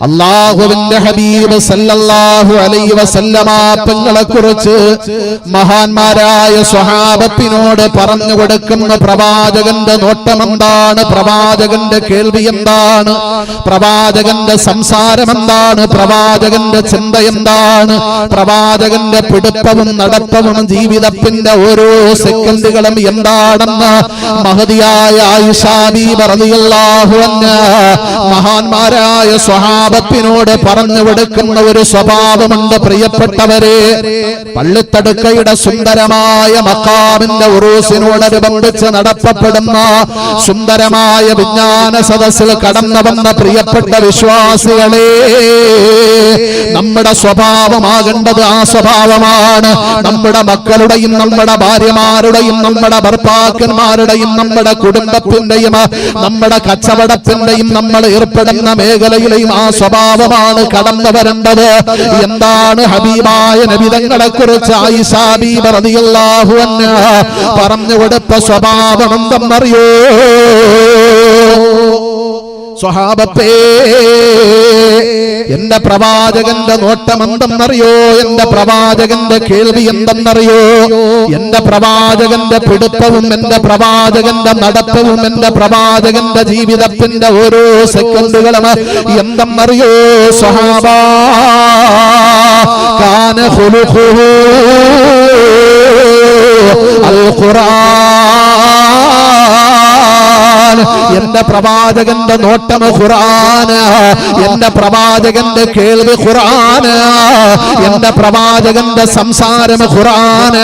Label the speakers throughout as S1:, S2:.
S1: അല്ലാഹുവിന്റെ ഹബീബ് സല്ലല്ലാഹു അലൈഹി വസല്ലമ തങ്ങളെ കുറിച്ച് മഹാന്മാരായ സ്വഹാബത്തിനോട് പറഞ്ഞു കൊടുക്കുന്ന പ്രവാചകന്റെ നോട്ടം എന്താണ്, പ്രവാചകന്റെ കേൾവി എന്താണ്, പ്രവാചകന്റെ സംസാരം എന്താണ്, പ്രവാചകന്റെ ചിന്ത എന്താണ്, പ്രവാചകന്റെ പിടുത്തവും നടത്തവും ജീവിതത്തിന്റെ ഓരോ സെക്കൻഡുകളും എന്താണെന്ന് മഹദിയായ ആയിഷ ബീവി റളിയല്ലാഹു അൻഹാ മഹാന്മാരായ സ്വഹാബത്തിനോട് പറഞ്ഞു കൊടുക്കുന്ന ഒരു സ്വഭാവമുണ്ട് പ്രിയപ്പെട്ടവരെ. പള്ളിത്തടുക്കയുടെ സുന്ദരമായ മഖാമിന്റെ ഉറൂസിനോടനുബന്ധിച്ച് നടത്തപ്പെടുന്ന സുന്ദരമായ വിജ്ഞാന സദസ്സിൽ കടന്നു വന്ന പ്രിയപ്പെട്ട വിശ്വാസികളെ, നമ്മുടെ സ്വഭാവമാകേണ്ടത് ആ സ്വഭാവമാണ്. നമ്മുടെ മക്കളുടെയും നമ്മുടെ ഭാര്യമാരുടെയും നമ്മുടെ ഭർത്താക്കന്മാരുടെയും നമ്മുടെ കുടുംബത്തിന്റെയും നമ്മുടെ കച്ചവടത്തിന്റെയും നമ്മൾ ഏർപ്പെടുന്ന മേഖലയിലെയും ആ സ്വഭാവമാണ് കടന്നു വരേണ്ടത്. എന്താണ് ഹബീബായ നബി തങ്ങളെ കുറിച്ച് ആയിഷ ബീവി റളിയല്ലാഹു അൻഹാ പറഞ്ഞു കൊടുത്ത സ്വഭാവം എന്തെന്നറിയോ സ്വഹാബത്തേ? എന്റെ പ്രവാചകന്റെ നോട്ടം എന്തെന്നറിയോ? എന്റെ പ്രവാചകന്റെ കേൾവി എന്തെന്നറിയോ? എന്റെ പ്രവാചകന്റെ പിടുത്തവും എന്റെ പ്രവാചകന്റെ നടത്തവും എന്റെ പ്രവാചകന്റെ ജീവിതത്തിന്റെ ഓരോ സെക്കൻഡുകളും എന്തെന്നറിയോ സ്വഹാബാ? കാന ഖുലുഖുഹു അൽ ഖുർആൻ. എന്റെ പ്രവാചകന്റെ നോട്ടം ഖുർആൻ, എന്റെ പ്രവാചകന്റെ കേൾവി ഖുർആൻ, എന്റെ പ്രവാചകന്റെ സംസാരം ഖുർആൻ,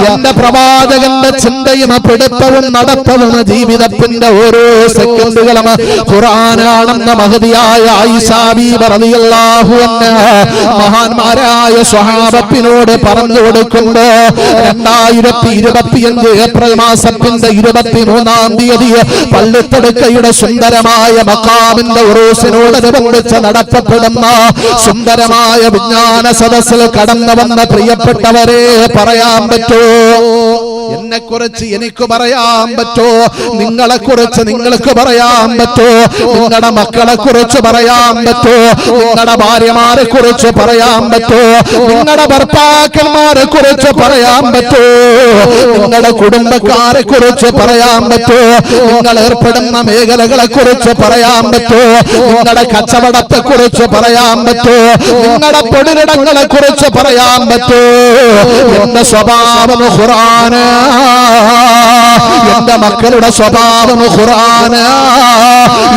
S1: എന്റെ പ്രവാചകന്റെ ചിന്തയും പിടുത്തവും നടത്തവും ജീവിതത്തിന്റെ ഓരോ സെക്കൻഡുകളും ഖുർആനാണെന്ന് മഹദിയായ ആയിഷ ബീവി റളിയല്ലാഹു അൻഹാ മഹാന്മാരായ സ്വഹാബത്തിനോട് പറഞ്ഞു കൊടുക്കുമ്പോ 2025 ഏപ്രിൽ മാസത്തിന്റെ 23-ാം തീയതി പള്ളിത്തടുക്കയുടെ സുന്ദരമായ മഖാമിന്റെ ഉറൂസിനോടനുബന്ധിച്ച് നടത്തപ്പെടുന്ന സുന്ദരമായ വിജ്ഞാന സദസ്സിൽ കടന്നു വന്ന പ്രിയപ്പെട്ടവരെ, പറയാൻ പറ്റുമോ? എന്നെ കുറിച്ച് എനിക്ക് പറയാൻ പറ്റോ? നിങ്ങളെ കുറിച്ച് നിങ്ങൾക്ക് പറയാൻ പറ്റോ? നിങ്ങളുടെ മക്കളെ കുറിച്ച് പറയാൻ പറ്റോ? നിങ്ങളുടെ ഭാര്യമാരെ കുറിച്ച് പറയാൻ പറ്റോ? നിങ്ങളുടെ ഭർത്താക്കന്മാരെ കുറിച്ച് പറയാൻ പറ്റോ? നിങ്ങളുടെ കുടുംബക്കാരെ കുറിച്ച് പറയാൻ പറ്റോ? നിങ്ങൾ ഏർപ്പെടുന്ന മേഖലകളെ കുറിച്ച് പറയാൻ പറ്റോ? നിങ്ങളുടെ കച്ചവടത്തെ കുറിച്ച് പറയാൻ പറ്റോ? നിങ്ങളുടെ തൊഴിലിടങ്ങളെ കുറിച്ച് പറയാൻ പറ്റോ? എന്റെ സ്വഭാവം ഖുർആൻ, എന്റെ മക്കളുടെ സ്വഭാവം ഖുർആൻ,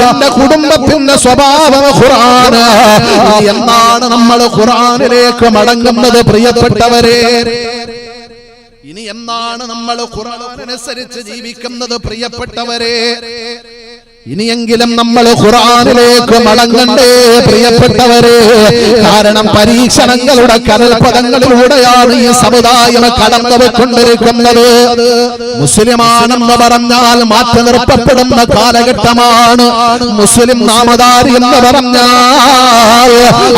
S1: എന്റെ കുടുംബത്തിന്റെ സ്വഭാവം ഖുർആൻ. എന്നാണ് നമ്മൾ ഖുർആനിലേക്ക് മടങ്ങുന്നത് പ്രിയപ്പെട്ടവരെ? ഇനി എന്നാണ് നമ്മൾ ഖുർആനനുസരിച്ച് ജീവിക്കുന്നത് പ്രിയപ്പെട്ടവരെ? ഇനിയെങ്കിലും നമ്മൾ ഖുർആനിലേക്ക് മടങ്ങണ്ടേ പ്രിയപ്പെട്ടവരെ? കാരണം പരീക്ഷണങ്ങളുടെ കടൽപ്പടങ്ങളിലൂടെയാണ് ഈ സമുദായം കടന്നുപോയിക്കൊണ്ടിരിക്കുന്നത്. മുസ്ലിമാണെന്ന് പറഞ്ഞാൽ മാറ്റി നിർത്തപ്പെടുന്ന കാലഘട്ടമാണ്. മുസ്ലിം നാമധാരി എന്ന് പറഞ്ഞാൽ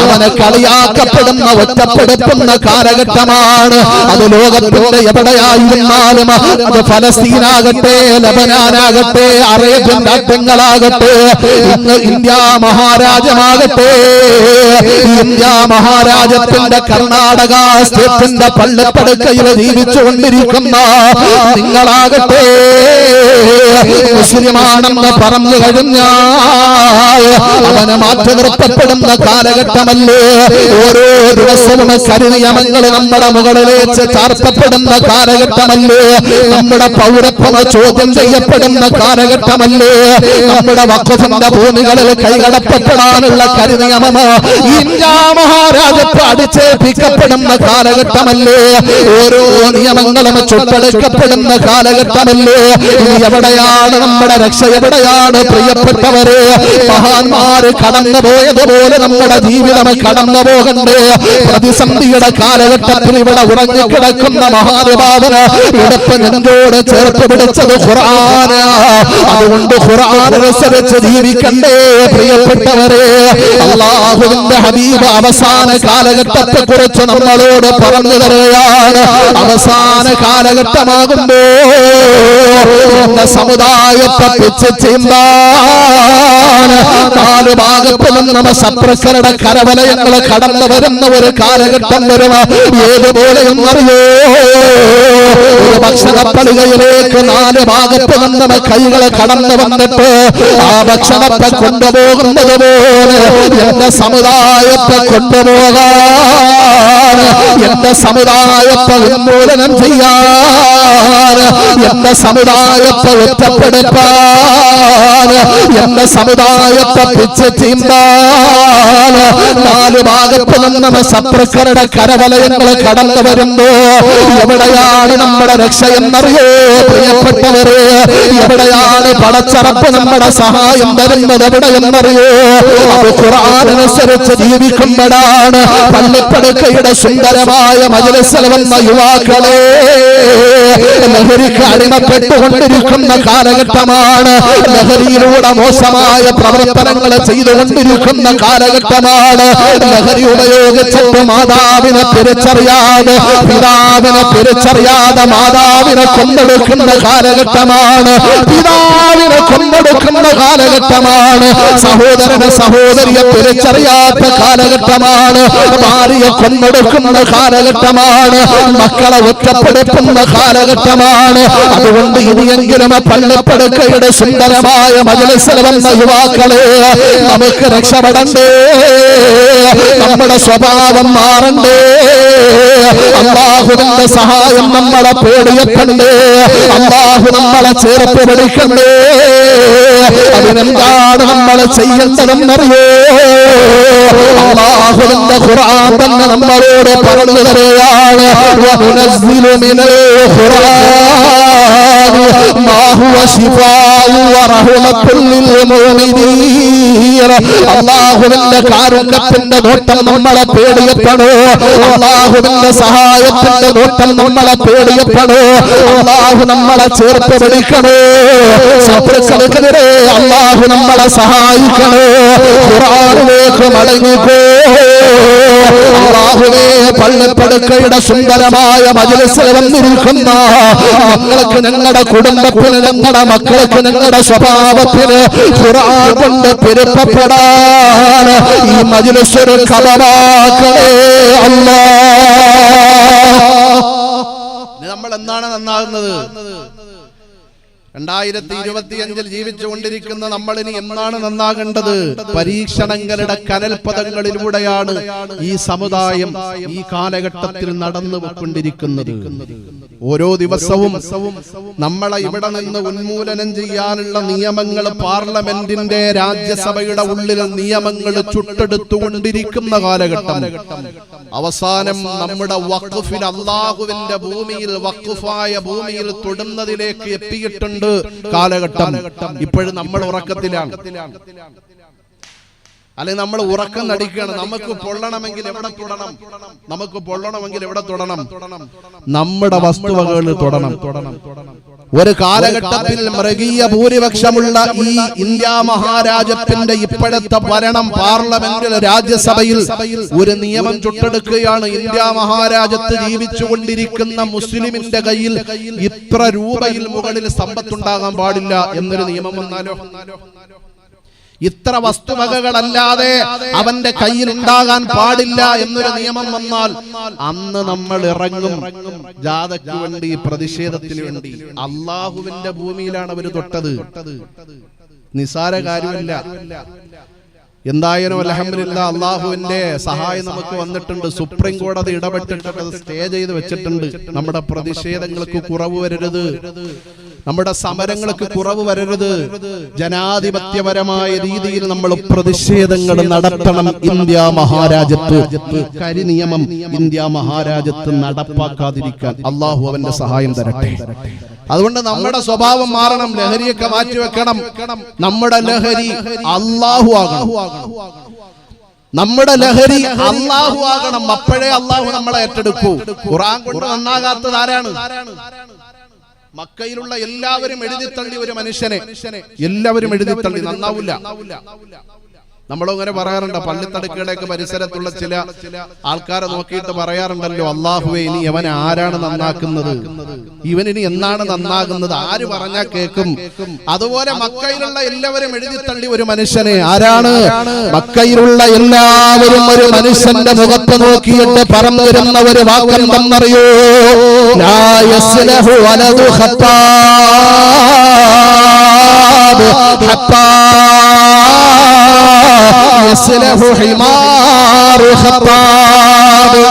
S1: അവനെ കളിയാക്കപ്പെടുന്ന ഒറ്റപ്പെടുത്തുന്ന കാലഘട്ടമാണ്. അത് ലോകത്തിന്റെ എവിടെയായിരുന്നാലും, അത് ഫലസ്തീനാകട്ടെ, ലബനാനാകട്ടെ, അറേബ്യൻ രാജ്യങ്ങൾ ാകട്ടെ, ഇന്ന് ഇന്ത്യ മഹാരാജ്യമാകട്ടെ, ഇന്ത്യ മഹാരാജ്യത്തിന്റെ കർണാടക സ്റ്റേറ്റിന്റെ പള്ളിപ്പടുക്കയിൽ ജീവിച്ചുകൊണ്ടിരിക്കുന്ന നിങ്ങളാകട്ടെ, മുസ്ലിമാണെന്ന് പറഞ്ഞു കഴിഞ്ഞാൽ അവനെ മാറ്റി നിർത്തപ്പെടുന്ന കാലഘട്ടമല്ലേ? ഓരോ ദിവസവും കരിനിയമങ്ങൾ നമ്മുടെ മുകളിലേക്ക് ചാർത്തപ്പെടുന്ന കാലഘട്ടമല്ലേ? നമ്മുടെ പൗരത്വം ചോദ്യം ചെയ്യപ്പെടുന്ന കാലഘട്ടമല്ലേ? നമ്മുടെ വഖഫിന്റെ ഭൂമികളിൽ കൈകടത്തപ്പെടാനുള്ള കരിനിയമം ഇന്ത്യ മഹാരാജ്യത്ത് അടിച്ചേൽപ്പിക്കപ്പെടുന്ന കാലഘട്ടമല്ലേ? ഓരോ നിയമങ്ങളും ചുട്ടെടുക്കപ്പെടുന്ന കാലഘട്ടമല്ലേ? ഇനി എവിടെയാണ് നമ്മുടെ രക്ഷ? എവിടെയാണ് പ്രിയപ്പെട്ടവരെ? മഹാന്മാര് കടന്നുപോയതുപോലെ നമ്മുടെ ജീവിതം കടന്നു പോകണ്ടേ? പ്രതിസന്ധിയുടെ കാലഘട്ടത്തിൽ ഇവിടെ ഉറങ്ങിക്കിടക്കുന്ന മഹാനുഭാവന് ഇടപ്പ് നെഞ്ചോട് ചേർത്ത് പിടിച്ചത് ഖുർആൻ. അതുകൊണ്ട് ഖുർആൻ ഖുർആൻ അനുസരിച്ച് ജീവിക്കണ്ടേ പ്രിയപ്പെട്ടവരെ? അല്ലാഹുവിന്റെ ഹബീബ് അവസാന കാലഘട്ടത്തെ കുറിച്ച് നമ്മളോട് പറഞ്ഞു തരുകയാണ്. അവസാന കാലഘട്ടമാകുമ്പോ സമുദായത്തെ പിച്ച് ചിന്താൻ നാല് ഭാഗത്ത് നിന്നും ശത്രുക്കളുടെ കരവലയങ്ങൾ കടന്നു വരുന്ന ഒരു കാലഘട്ടം വരും. ഏതുപോലെയും അറിയോ, ഒരു ഭക്ഷണപ്പളികയിലേക്ക് നാല് ഭാഗത്ത് നിന്നും കൈകൾ കടന്നു വന്നിട്ട് ആ ഭക്ഷണത്തെ കൊണ്ടുപോകുന്നത് പോലെ എന്റെ സമുദായത്തെ കൊണ്ടുപോകാൻ, എന്റെ സമുദായത്തെ ഉന്മൂലനം ചെയ്യാൻ, എന്റെ സമുദായത്തെ ഒറ്റപ്പെടുത്താൻ, എന്റെ സമുദായത്തെ പിച്ച് ചീന്താൻ നാല് ഭാഗത്ത് നിന്നും ശത്രുക്കളുടെ കരവലയങ്ങൾ കടന്നു വരുമ്പോ എവിടെയാണ് നമ്മുടെ രക്ഷയെന്നറിയോ പ്രിയപ്പെട്ടവരെ? എവിടെയാണ് പടച്ചറപ്പ് നമ്മുടെ സഹായം തരുന്നത് എവിടെയെന്നറിയോ? അത് ഖുർആൻ അനുസരിച്ച് ജീവിക്കുമ്പോഴാണ്. പള്ളിപ്പടുക്കയുടെ സുന്ദരമായ മജ്‌ലിസിൽ വന്ന യുവാക്കളെ ലഹരിക്ക് അടിമപ്പെട്ടുകൊണ്ടിരിക്കുന്ന കാലഘട്ടമാണ്. ലഹരിയിലൂടെ മോശമായ പ്രവർത്തനങ്ങൾ ചെയ്തുകൊണ്ടിരിക്കുന്ന കാലഘട്ടമാണ്. ലഹരി ഉപയോഗിച്ചിട്ട് മാതാവിനെ തിരിച്ചറിയാതെ, പിതാവിനെ തിരിച്ചറിയാതെ മാതാവിനെ കൊന്നെടുക്കുന്ന കാലഘട്ടമാണ്. പിതാവിനെ കൊന്നെടുക്കുന്ന കാലഘട്ടമാണ്. സഹോദരനെ സഹോദരിയെ തിരിച്ചറിയാത്ത കാലഘട്ടമാണ്. ഭാര്യയെ കൊന്നെടുക്കുന്ന കാലഘട്ടമാണ്. മക്കളെ ഒറ്റപ്പെടുത്തുന്ന കാലഘട്ടമാണ്. അതുകൊണ്ട് ഇനിയെങ്കിലും പള്ളിപ്പടുക്കയുടെ സുന്ദരമായ മജ്‌ലിസിൽ വന്ന യുവാക്കളെ നമുക്ക് രക്ഷപ്പെടണ്ടേ, നമ്മുടെ സ്വഭാവം മാറണ്ടേ, അല്ലാഹുവിന്റെ സഹായം നമ്മളെ പേടിയപ്പെടണ്ടേ, അല്ലാഹു നമ്മളെ ചേർത്ത് പിടിക്കണ്ടേ. അതിനെന്താണ് നമ്മൾ ചെയ്യേണ്ടതെന്നറിയോ? അല്ലാഹുവിന്റെ ഖുർആൻ തന്നെ നമ്മളോട് പറഞ്ഞു തരുകയാണ്. വനുനസ്സിലു മിനൽ ഖുർആൻ മാ ഹുവ ശിഫാഉ വറഹ്മത്തുൽ ലിൽ മുഅ്മിനീൻ. അല്ലാഹുവിന്റെ കാരുണ്യത്തിന്റെ നോട്ടം നമ്മളെ പേടിയപ്പെടോ, അല്ലാഹുവിന്റെ സഹായത്തിന്റെ നോട്ടം നമ്മളെ പേടിയപ്പെടോ, അല്ലാഹു നമ്മളെ ചേർത്ത് പിടിക്കണോ, ശത്രുക്കൾക്കെതിരെ അല്ലാഹു നമ്മളെ സഹായിക്കണോ. ഖുർആനിലേക്ക് മടങ്ങിക്കോ. അല്ലാഹുവേ, പള്ളിപ്പടുക്കയുടെ സുന്ദരമായ മജ്‌ലിസിൽ വന്നിരിക്കുന്ന ഞങ്ങൾക്ക്, ഞങ്ങളുടെ കുടുംബത്തിന്, ഞങ്ങളുടെ മക്കൾക്ക്, ഞങ്ങളുടെ സ്വഭാവത്തിന് ഖുർആൻ കൊണ്ട് തിരുത്തപ്പെടാൻ ഈ മജ്‌ലിസ് ഒരു കബറാക്കണേ അല്ലാഹ്.
S2: നമ്മൾ എന്താണ് നന്നാകുന്നത്? 2025 ജീവിച്ചുകൊണ്ടിരിക്കുന്ന നമ്മൾ ഇനി എന്നാണ് നന്നാകേണ്ടത്? പരീക്ഷണങ്ങളുടെ കനൽപദങ്ങളിലൂടെയാണ് ഈ സമുദായം ഈ കാലഘട്ടത്തിൽ നടന്നു കൊണ്ടിരിക്കുന്നത്. ഓരോ ദിവസവും നമ്മളെ ഇവിടെ നിന്ന് ഉന്മൂലനം ചെയ്യാനുള്ള നിയമങ്ങൾ പാർലമെന്റിന്റെ, രാജ്യസഭയുടെ ഉള്ളിൽ നിയമങ്ങൾ ചുട്ടെടുത്തുകൊണ്ടിരിക്കുന്ന കാലഘട്ടം. അവസാനം നമ്മുടെ വഖഫിൽ, അല്ലാഹുവിന്റെ ഭൂമിയിൽ, വഖഫായ ഭൂമിയിൽ തൊടുന്നതിലേക്ക് എത്തിയിട്ടുണ്ട് കാലഘട്ടം. ഇപ്പോഴും നമ്മൾ ഉറക്കത്തിലാണ്, അല്ലെങ്കിൽ നമ്മൾ ഉറക്കം നടിക്കുകയാണ്. നമുക്ക് പൊള്ളണമെങ്കിൽ എവിടെ തൊടണം? നമുക്ക് പൊള്ളണമെങ്കിൽ എവിടെ തൊടണം? നമ്മുടെ വസ്തുവകകളിൽ തൊടണം. ഒരു കാലഘട്ടത്തിൽ മൃഗീയ ഭൂരിപക്ഷമുള്ള ഈ ഇന്ത്യ മഹാരാജ്യത്തിന്റെ ഇപ്പോഴത്തെ ഭരണം, പാർലമെന്റിൽ, രാജ്യസഭയിൽ ഒരു നിയമം ചുട്ടെടുക്കുകയാണ്. ഇന്ത്യ മഹാരാജ്യത്ത് ജീവിച്ചുകൊണ്ടിരിക്കുന്ന മുസ്ലിമിന്റെ കയ്യിൽ ഇത്ര രൂപയിൽ മുകളിൽ സമ്പത്തുണ്ടാകാൻ പാടില്ല എന്നൊരു നിയമം വന്നാലോ? ഇത്ര വസ്തുവകകളല്ലാതെ അവന്റെ കയ്യിൽ ഉണ്ടാകാൻ പാടില്ല എന്നൊരു നിയമം വന്നാൽ അന്ന് നമ്മൾ ഇറങ്ങും ജാഥയ്ക്ക് വേണ്ടി, പ്രതിഷേധത്തിന് വേണ്ടി. അള്ളാഹുവിന്റെ ഭൂമിയിലാണ് അവർ തൊട്ടത്, നിസാര കാര്യമല്ല. എന്തായാലും അൽഹംദുലില്ലാഹ് അള്ളാഹുവിന്റെ സഹായം നമുക്ക് വന്നിട്ടുണ്ട്. സുപ്രീം കോടതി ഇടപെട്ടിട്ട് സ്റ്റേ ചെയ്ത് വെച്ചിട്ടുണ്ട്. നമ്മുടെ പ്രതിഷേധങ്ങൾക്ക് കുറവ് വരരുത്, നമ്മുടെ സമരങ്ങൾക്ക് കുറവ് വരരുത്. ജനാധിപത്യപരമായ രീതിയിൽ നമ്മൾ പ്രതിഷേധങ്ങൾ നടത്തണം. ഇന്ത്യ മഹാരാജ്യത്ത് കരിനിയമം ഇന്ത്യ മഹാരാജ്യത്ത് നടപ്പാക്കാതിരിക്കാൻ അള്ളാഹു അവന്റെ സഹായം തരട്ടെ. അതുകൊണ്ട് നമ്മുടെ സ്വഭാവം മാറണം, ലഹരിയൊക്കെ മാറ്റിവെക്കണം. നമ്മുടെ ലഹരി അള്ളാഹു ആകണം, നമ്മുടെ ലഹരി അള്ളാഹു ആകണം. അപ്പോഴേ അള്ളാഹു നമ്മളെ ഏറ്റെടുക്കൂ. ഖുർആൻ കൊണ്ട് നന്നാകാത്തത് ആരാണ്? മക്കയിലുള്ള എല്ലാവരും എഴുതിത്തള്ളി ഒരു മനുഷ്യനെ, എല്ലാവരും എഴുതിത്തള്ളി. നന്നാവില്ല. നമ്മളങ്ങനെ പറയാറുണ്ട്, പള്ളിത്തടുക്കുകളുടെയൊക്കെ പരിസരത്തുള്ള ചില ആൾക്കാരെ നോക്കിയിട്ട് പറയാറുണ്ടല്ലോ, അള്ളാഹുവേ ഇനി ഇവൻ ആരാണ് നന്നാക്കുന്നത്, ഇവനിനി എന്നാണ് നന്നാകുന്നത്, ആര് പറഞ്ഞാ കേൾക്കും. അതുപോലെ മക്കയിലുള്ള എല്ലാവരും എഴുതിത്തള്ളി ഒരു മനുഷ്യനെ. ആരാണ്?
S1: മക്കയിലുള്ള എല്ലാവരും ഒരു മനുഷ്യന്റെ മുഖത്ത് നോക്കിയിട്ട് പറഞ്ഞിരുന്ന ഒരു വാക്കെന്തെന്നറിയോ? ലാ യസ്ലഹു വലദു ഖത്താബ് ഹത്താ യസ്ലഹു ഹിമാറു ഖത്താബ്.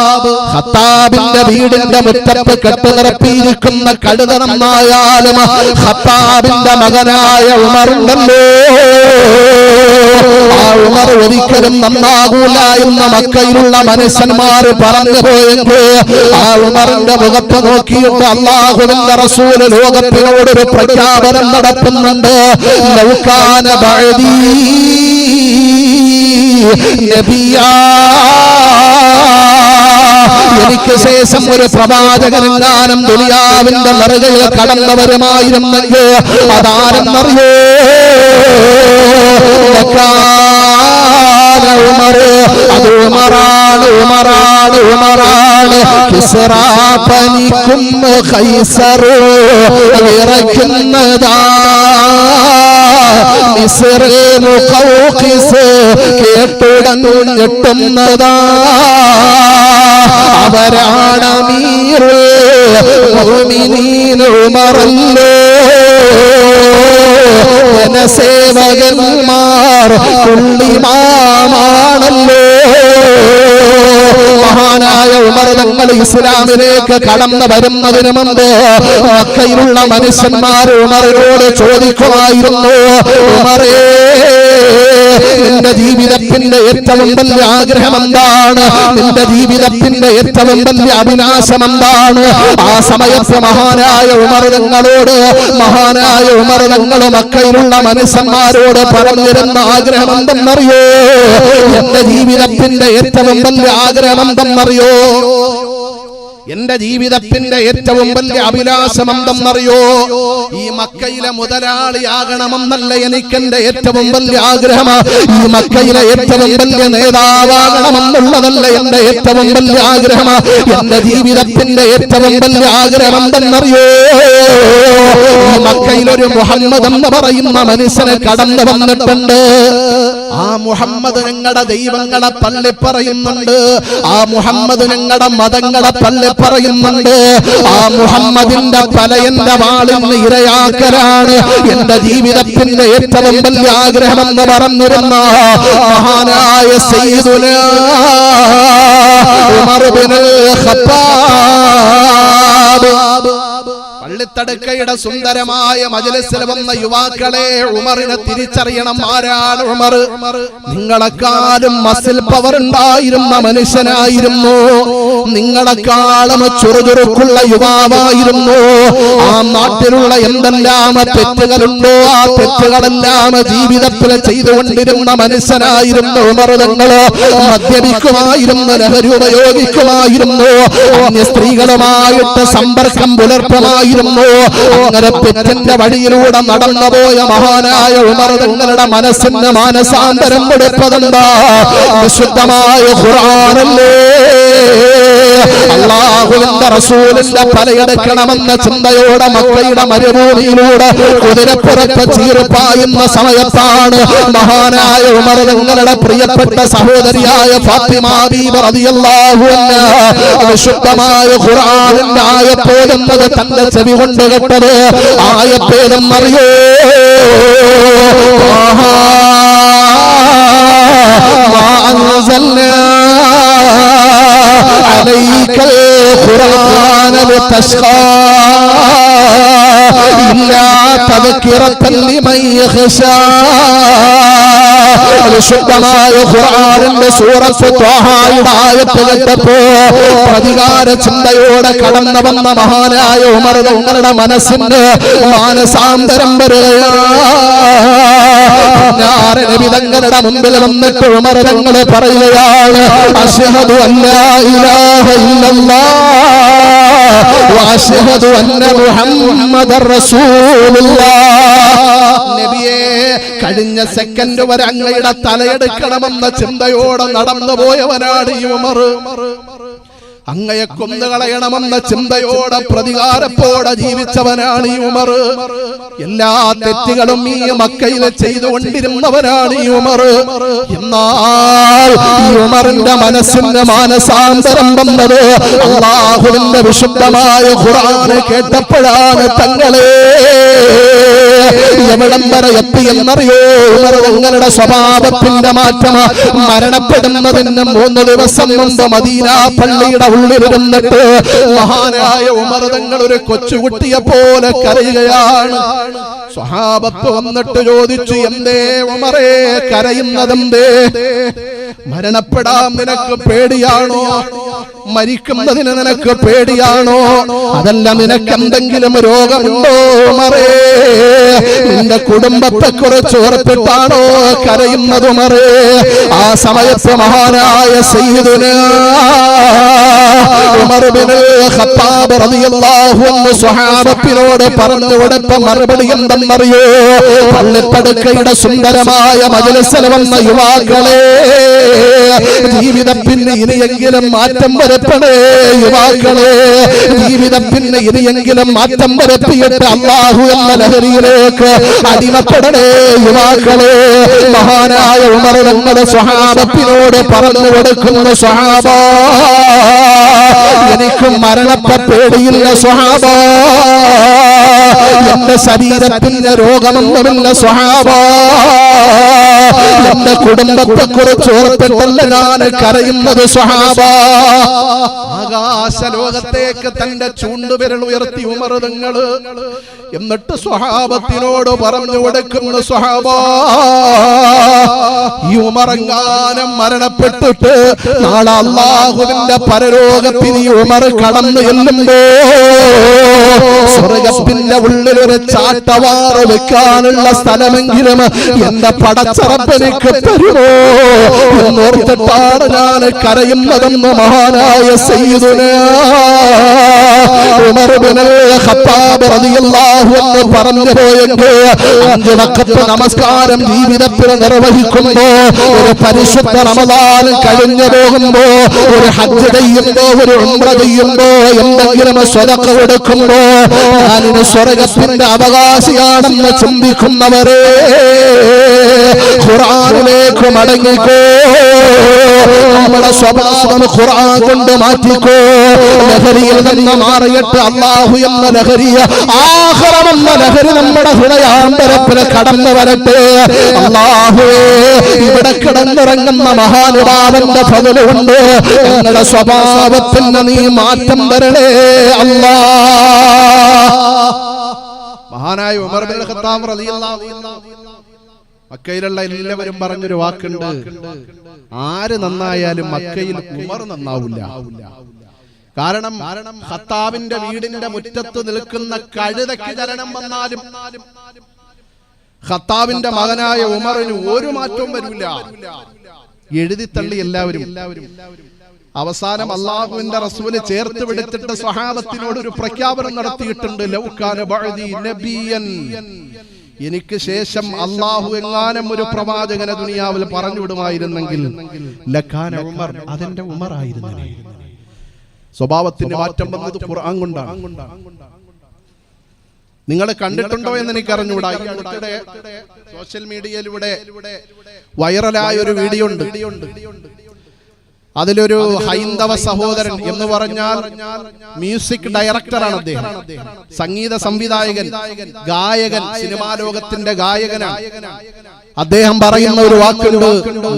S1: ഖത്താബിന്റെ വീടിന്റെ മുറ്റത്ത് കെട്ട് നിറപ്പിയിരിക്കുന്ന കഴുത നന്നായാലും ഖത്താബിന്റെ മകനായ ഉമറുണ്ടല്ലോ, ആ ഉമർ ഒരിക്കലും നന്നാകൂല എന്ന് മക്കയിലുള്ള മനുഷ്യന്മാർ പറഞ്ഞു പോയെങ്കിൽ ആ ഉമറിന്റെ മുഖത്ത് നോക്കിയിട്ട് അല്ലാഹുവിന്റെ റസൂൽ ലോകത്തിനോടൊരു പ്രഖ്യാപനം നടത്തുന്നുണ്ട്. ലൗകാന ബഅദീ നബിയാ, എനിക്ക് ശേഷം ഒരു പ്രവാചകനെങ്ങാനും ദുനിയാവിന്റെ മറുകയിൽ കടന്നവരുമായിരുന്നെങ്കിൽ അതാരെന്നറിയോ? അത് ഉമറാണ്, ഉമറാണ്, ഉമറാണ്. കിസ്റാ പനിക്കും ഖൈസറോ വിറയ്ക്കുന്നതാ, മിസ്റിൽ മുഖൗഖിസ് കേട്ടുടൻ ഞെട്ടുന്നതാ. അവരാണ് അമീറുൽ മുഅ്മിനീൻ ഉമറല്ലോ. ജനസേവകന്മാർ പുള്ളിമാമാണല്ലോ. മഹാനായ ഉമർ തങ്ങൾ ഇസ്ലാമിലേക്ക് കടന്നു വരുന്നതിന് മുമ്പ് മക്കയിലുള്ള മനുഷ്യന്മാർ ഉമറിനോട് ചോദിക്കുമായിരുന്നു, ഉമറേ നിന്റെ ജീവിതത്തിന്റെ ഏറ്റവും വലിയ ആഗ്രഹം എന്താണ്? നിന്റെ ജീവിതത്തിന്റെ ഏറ്റവും വലിയ അഭിലാഷം എന്താണ്? ആ സമയത്ത് മഹാനായ ഉമർ തങ്ങളോട്, മഹാനായ ഉമർ തങ്ങൾ മക്കയിലുള്ള മനുഷ്യന്മാരോട് പറഞ്ഞിരുന്ന ആഗ്രഹം എന്തെന്നറിയോ? എന്റെ ജീവിതത്തിന്റെ ഏറ്റവും വലിയ ആഗ്രഹം എന്തെന്നറിയോ? എന്റെ ജീവിതത്തിന്റെ ഏറ്റവും വലിയ അഭിലാഷം എന്തെന്നറിയോ? ഈ മക്കയിലെ മുതലാളിയാകണമെന്നല്ല എനിക്കെന്റെ ഏറ്റവും വലിയ ആഗ്രഹം. ഈ മക്കയിലെ ഏറ്റവും വലിയ നേതാവാകണമെന്നുള്ളതല്ല എന്റെ ഏറ്റവും വലിയ ആഗ്രഹം. എന്റെ ജീവിതത്തിന്റെ ഏറ്റവും വലിയ ആഗ്രഹം എന്തെന്നറിയോ? ഈ മക്കയിലൊരു മുഹമ്മദ് എന്ന് പറയുന്ന മനുഷ്യനെ കടന്നു വന്നിട്ടുണ്ട്. ആ മുഹമ്മദ് ഞങ്ങളുടെ ദൈവങ്ങളെ തള്ളിപ്പറയുന്നുണ്ട്. ആ മുഹമ്മദ് ഞങ്ങളുടെ മതങ്ങളെ തള്ളിപ്പറയുന്നുണ്ട്. ആ മുഹമ്മദിന്റെ തലയന്റെ വാളിന് ഇരയാക്കലാണ് എന്റെ ജീവിതത്തിന്റെ ഏറ്റവും വലിയ ആഗ്രഹമെന്ന് പറഞ്ഞിരുന്ന മഹാനായ സയ്യിദുനാ ഉമർ ഇബ്നുൽ ഖത്താബ്. പള്ളിത്തടുക്കയുടെ സുന്ദരമായ മജ്‌ലിസിൽ വന്ന യുവാക്കളെ, ഉമറിനെ തിരിച്ചറിയണം. ആരാണ് ഉമർ? നിങ്ങളെക്കാളും മസിൽ പവർ ഉണ്ടായിരുന്ന മനുഷ്യനായിരുന്നു. നിങ്ങളെക്കാളും ചുറുചുറുക്കുള്ള യുവാവായിരുന്നു. ആ നാട്ടിലുള്ള എന്തെല്ലാം തെറ്റുകളുണ്ടോ ആ തെറ്റുകളെല്ലാം ജീവിതത്തിൽ ചെയ്തുകൊണ്ടിരുന്ന മനുഷ്യനായിരുന്നു ഉമർ തങ്ങൾ. മദ്യപിക്കുമായിരുന്നു, ലഹരി ഉപയോഗിക്കുമായിരുന്നു, അന്യ സ്ത്രീകളുമായിട്ട് സമ്പർക്കം പുലർത്തുമായിരുന്നു. അങ്ങനെ തെറ്റിന്റെ വഴിയിലൂടെ നടന്നുപോയ മഹാനായ ഉമർ തങ്ങളുടെ മനസ്സിന് മാനസാന്തരം കൊടുത്തതെന്താ? വിശുദ്ധമായ ഖുർആനല്ലേ. അല്ലാഹുവിന്റെ റസൂലിന്റെ തലയെടുക്കണമെന്ന ചിന്തയോടെ മക്കയുടെ മരുഭൂമിയിലൂടെ കുതിരപ്പുറത്ത് ചീർപ്പായുന്ന സമയത്താണ് മഹാനായ ഉമർ തങ്ങളുടെ പ്രിയപ്പെട്ട സഹോദരിയായ ഫാത്തിമ ബീബി റളിയല്ലാഹു അൻഹാ വിശുദ്ധമായ ഖുർആനിന്റെ ആയത്തോതുന്നത് തന്റെ ചെവി കൊണ്ട് കേട്ടത്. ആയത്തേതെന്നറിയോ? عليك القرآن لتشقى إلا تذكرة لمن يخشى. വിശുദ്ധമായ ഖുർആനിന്റെ സൂറത്ത് ത്വാഹയുടെ ആയത്ത് കേട്ടപ്പോ പ്രതികാര ചിന്തയോടെ കടന്നു വന്ന മഹാനായ ഉമർ തങ്ങളുടെ മനസ്സിന് മാനസാന്തരം വരികയാണ്. നബി തങ്ങളുടെ മുമ്പിൽ വന്നിട്ട് ഉമർ തങ്ങൾ പറയുകയാണ് അശ്ഹദു അല്ലാ ഇലാഹ ഇല്ലല്ലാഹ് വഅശ്ഹദു അന്ന മുഹമ്മദർ റസൂലുള്ളാഹ്. നബിയേ, കഴിഞ്ഞ സെക്കൻഡ് വരെ അങ്ങയുടെ തലയെടുക്കണമെന്ന ചിന്തയോടെ നടന്നു പോയവനാണ് ഈ ഉമർ. അങ്ങയെ കൊന്നുകളയണമെന്ന ചിന്തയോടെ പ്രതികാരത്തോടെ ജീവിച്ചവനാണ് ഈ ഉമർ. എല്ലാ തെറ്റുകളും ഈ മക്കയിൽ ചെയ്തുകൊണ്ടിരുന്നവനാണ് ഈ ഉമർ. എന്നാൽ ഈ ഉമറിന്റെ മനസ്സിന് മാനസാന്തരം വന്നത് അല്ലാഹുവിന്റെ വിശുദ്ധമായ ഖുർആൻ കേട്ടപ്പോഴാണ്. തങ്ങളെ എവിടം വരെ എത്തി എന്നറിയോ? ഉമർ തങ്ങളുടെ സ്വഭാവത്തിന്റെ മാറ്റം. മരണപ്പെടുന്നതിന് 3 ദിവസം മുമ്പ് മദീന പള്ളിയുടെ ഉള്ളിലിരുന്നിട്ട് മഹാനായ ഉമർ തങ്ങൾ ഒരു കൊച്ചുകുട്ടിയെ പോലെ കരയുകയാണ്. സ്വഹാബത്ത് വന്നിട്ട് ചോദിച്ചു, എന്തേ ഉമറേ കരയുന്നതെന്തേ? മരണപ്പെടാൻ നിനക്ക് പേടിയാണോ? മരിക്കുന്നതിന് നിനക്ക് പേടിയാണോ? അതല്ല, നിനക്ക് എന്തെങ്കിലും രോഗമുണ്ടോ ഉമറേ? നിന്റെ കുടുംബത്തെ കുറിച്ച് ഓർത്തിട്ടാണോ കരയുന്നത് ഉമറേ? ആ സമയത്ത് മഹാനായ സയ്യിദുനാ ഉമർ ഇബ്നുൽ ഖത്താബ് റളിയല്ലാഹു അൻഹു സ്വഹാബത്തിനോട് പറഞ്ഞു കൊടുത്ത മറുപടി എന്തെന്നറിയോ? പള്ളിപ്പടുക്കയുടെ സുന്ദരമായ മജ്‌ലിസിൽ വന്ന യുവാക്കളെ, ജീവിതത്തിന് ഇനിയെങ്കിലും മാറ്റം വരുത്തണേ യുവാക്കളെ. ജീവിതത്തിന് ഇനിയെങ്കിലും മാറ്റം വരുത്തിയിട്ട് അല്ലാഹു എന്ന ലഹരിയിലേക്ക് അടിമപ്പെടണേ യുവാക്കളെ. മഹാനായ ഉമർ തങ്ങളുടെ സ്വഹാബത്തിനോട് പറഞ്ഞു കൊടുക്കുന്ന സ്വഹാബ, എനിക്ക് മരണത്തെ പേടിയില്ല സ്വഹാബ. എന്റെ ശരീരത്തിന്റെ രോഗമൊന്നുമില്ല സ്വഹാബ. എന്റെ കുടുംബത്തെ കുറിച്ച് ഓർത്തിട്ടല്ല ഞാൻ കരയുന്നത് സ്വഹാബ. ആകാശ ലോകത്തേക്ക് തന്റെ ചൂണ്ടുവിരൽ ഉയർത്തി ഉമർ തങ്ങൾ എന്നിട്ട് സ്വഹാബത്തിനോട് പറഞ്ഞു കൊടുക്കുന്ന സ്വഹാബ, ഈ ഉമറങ്ങാനം മരണപ്പെട്ടിട്ട് നാളെ അല്ലാഹുവിന്റെ പരലോകത്തിന് ഈ ഉമർ കടന്നു ചെല്ലുമ്പോ സ്വർഗ്ഗത്തിന്റെ ഉള്ളിൽ ഒരു ചാട്ടവാറ് വെക്കാനുള്ള സ്ഥലമെങ്കിലും എന്റെ പടച്ചറപ്പനിക്ക് തരുമോ എന്നോർത്തിട്ടാണ് ഞാൻ കരയുന്നതെന്ന് മഹാനായ സയ്യിദുനാ ഉമർ ഇബ്നുൽ ഖത്താബ് റളിയല്ലാഹു അൻഹു പറഞ്ഞു പോയെങ്കിൽ 5 വഖത്ത് നമസ്കാരം ജീവിതത്തിൽ നിർവഹിക്കുമ്പോ, ഒരു പരിശുദ്ധ റമദാൻ കഴിഞ്ഞു പോകുമ്പോ, ഒരു ഹജ്ജ് ചെയ്യുമ്പോ, ഒരു ഉംറ ചെയ്യുമ്പോ, എന്തെങ്കിലും സ്വതക്ക കൊടുക്കുമ്പോ ഞാനിന് സ്വർഗ്ഗത്തിന്റെ അവകാശിയാണെന്ന് ചിന്തിക്കുന്നവരെ ഖുർആനിലേക്ക് മടങ്ങിക്കോ. നമ്മുടെ സ്വഭാവം ഖുർആൻ കൊണ്ട് മാറ്റിക്കോ. ലഹരിയിൽ നിന്ന് മാറിയിട്ട് അല്ലാഹു എന്ന ലഹരി, ആഖിറം എന്ന ലഹരി നമ്മുടെ ഹൃദയാന്തരത്തിൽ കടന്നു വരട്ടെ. അല്ലാഹുവേ, ഇവിടെ കിടന്നിറങ്ങുന്ന മഹാനുഭാവന്റെ ഫضل കൊണ്ട് ഞങ്ങളുടെ സ്വഭാവത്തിന് നീ മാറ്റം തരണേ അല്ലാഹ്.
S2: മഹാനായ ഉമർ ഇബ്നുൽ ഖത്താബ് റളിയല്ലാഹു അൻഹു മക്കയിലുള്ള എല്ലാവരും പറഞ്ഞൊരു വാക്കുണ്ട്, ആര് നന്നായാലും മക്കയിൽ ഉമർ നന്നാവില്ല. കാരണം ഖത്താബിന്റെ വീടിന്റെ മുറ്റത്ത് നിൽക്കുന്ന കഴുതയ്ക്ക് ചലനം വന്നാലും ഖത്താബിന്റെ മകനായ ഉമറിന് ഒരു മാറ്റവും വരില്ല. എഴുതിത്തള്ളി എല്ലാവരും. അവസാനം അല്ലാഹുവിന്റെ റസൂല് ചേർത്ത് പിടിച്ചിട്ട് സ്വഹാബത്തിനോട് ഒരു പ്രഖ്യാപനം നടത്തിയിട്ടുണ്ട്, ലൗകാന ബഅദി നബിയൻ, എനിക്ക് ശേഷം അല്ലാഹു എങ്ങാനും ഒരു പ്രവാചകനെ ദുനിയാവിൽ പറഞ്ഞു വിടുമായിരുന്നെങ്കിൽ ലകാന ഉമർ, അതെന്റെ ഉമർ ആയിരുന്നേ. സ്വഭാവത്തിന്റെ മാറ്റം വന്നത് ഖുർആൻ കൊണ്ടാണ്. നിങ്ങൾ കണ്ടിട്ടുണ്ടോ എന്ന് എനിക്ക് അറിഞ്ഞുകൂടാ. സോഷ്യൽ മീഡിയയിലൂടെ വൈറലായ ഒരു വീഡിയോ ഉണ്ട്. അതിലൊരു ഹൈന്ദവ സഹോദരൻ എന്ന് പറഞ്ഞാൽ മ്യൂസിക് ഡയറക്ടറാണ് അദ്ദേഹം, സംഗീത സംവിധായകൻ, ഗായകൻ, സിനിമാ ലോകത്തിന്റെ ഗായകനാണ്. അദ്ദേഹം പറയുന്ന ഒരു വാക്കുണ്ട്,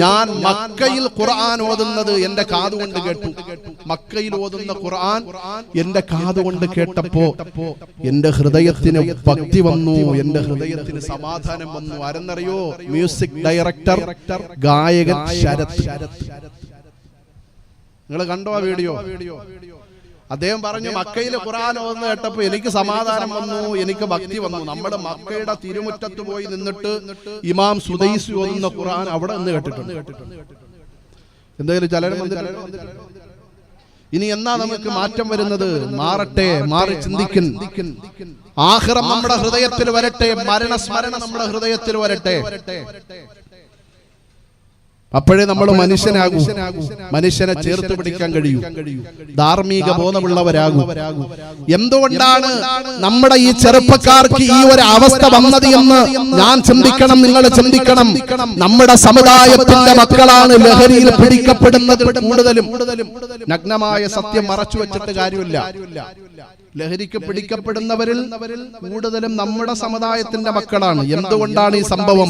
S2: ഞാൻ മക്കയിൽ ഖുർആൻ ഓതുന്നത് എന്റെ കാതുകൊണ്ട് കേട്ടു. മക്കയിൽ ഓതുന്ന ഖുർആൻ എന്റെ കാതുകൊണ്ട് കേട്ടപ്പോ എന്റെ ഹൃദയത്തിന് ഭക്തി വന്നു, എന്റെ ഹൃദയത്തിന് സമാധാനം വന്നു. ആരെന്നറിയോ? മ്യൂസിക് ഡയറക്ടർ, ഗായകൻ ശരത്. നിങ്ങൾ കണ്ടോ ആ വീഡിയോ? അദ്ദേഹം പറഞ്ഞു മക്കയിൽ ഖുർആൻ ഓതുന്ന കേട്ടപ്പോ എനിക്ക് സമാധാനം വന്നു, എനിക്ക് ഭക്തി വന്നു. നമ്മൾ മക്കയുടെ തിരുമുറ്റത്ത് പോയി നിന്നിട്ട് ഇമാം സുദൈസി ഓതുന്ന ഖുർആൻ അവിടെ നിന്ന് കേട്ടിട്ടുണ്ട്. എന്തെങ്കിലും ചലനം വന്നിട്ടുണ്ട്? ഇനി എന്നാ നമുക്ക് മാറ്റം വരുന്നത്? മാറട്ടെ, മാറി ചിന്തിക്കും. ആഖിറം നമ്മുടെ ഹൃദയത്തിൽ വരട്ടെ, മരണസ്മരണ നമ്മുടെ ഹൃദയത്തിൽ വരട്ടെ. അപ്പോഴേ നമ്മൾ മനുഷ്യനാകൂ, മനുഷ്യനെ ചേർത്ത് പിടിക്കാൻ കഴിയൂ, ധാർമ്മിക ബോധമുള്ളവരാകൂ. എന്തുകൊണ്ടാണ് നമ്മുടെ ഈ ചെറുപ്പക്കാർക്ക് ഈ ഒരു അവസ്ഥ വന്നത് എന്ന് ഞാൻ ചിന്തിക്കണം, നിങ്ങൾ ചിന്തിക്കണം. നമ്മുടെ സമുദായത്തിന്റെ മക്കളാണ് ലഹരിയിൽ പിടിക്കപ്പെടുന്നത് കൂടുതലും. നഗ്നമായ സത്യം മറച്ചു വെച്ചിട്ട് കാര്യമില്ല. ലഹരിക്ക് പിടിക്കപ്പെടുന്നവരിൽ കൂടുതലും നമ്മുടെ സമുദായത്തിന്റെ മക്കളാണ്. എന്തുകൊണ്ടാണ് ഈ സംഭവം?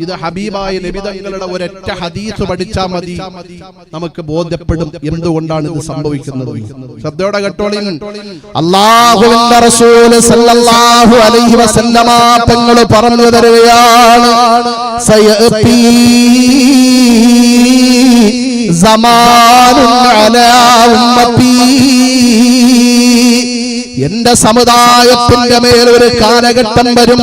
S2: ഇത് ഹബീബായ നബി തങ്ങളുടെ ഒരൊറ്റ ഹദീസ് പഠിച്ചാൽ മതി, നമുക്ക് ബോധ്യപ്പെടും എന്തുകൊണ്ടാണ് ഇത് സംഭവിക്കുന്നത്. ശ്രദ്ധയോടെ കേട്ടോളി.
S1: അല്ലാഹുവിന്റെ റസൂൽ സല്ലല്ലാഹു അലൈഹി വസല്ലമ തങ്ങൾ പറഞ്ഞു തരുകയാണ്, സയഅതി സമാനുൻ അലാ ഉമ്മത്തി, എന്റെ സമുദായത്തിന്റെ മേൽ ഒരു കാലഘട്ടം വരും.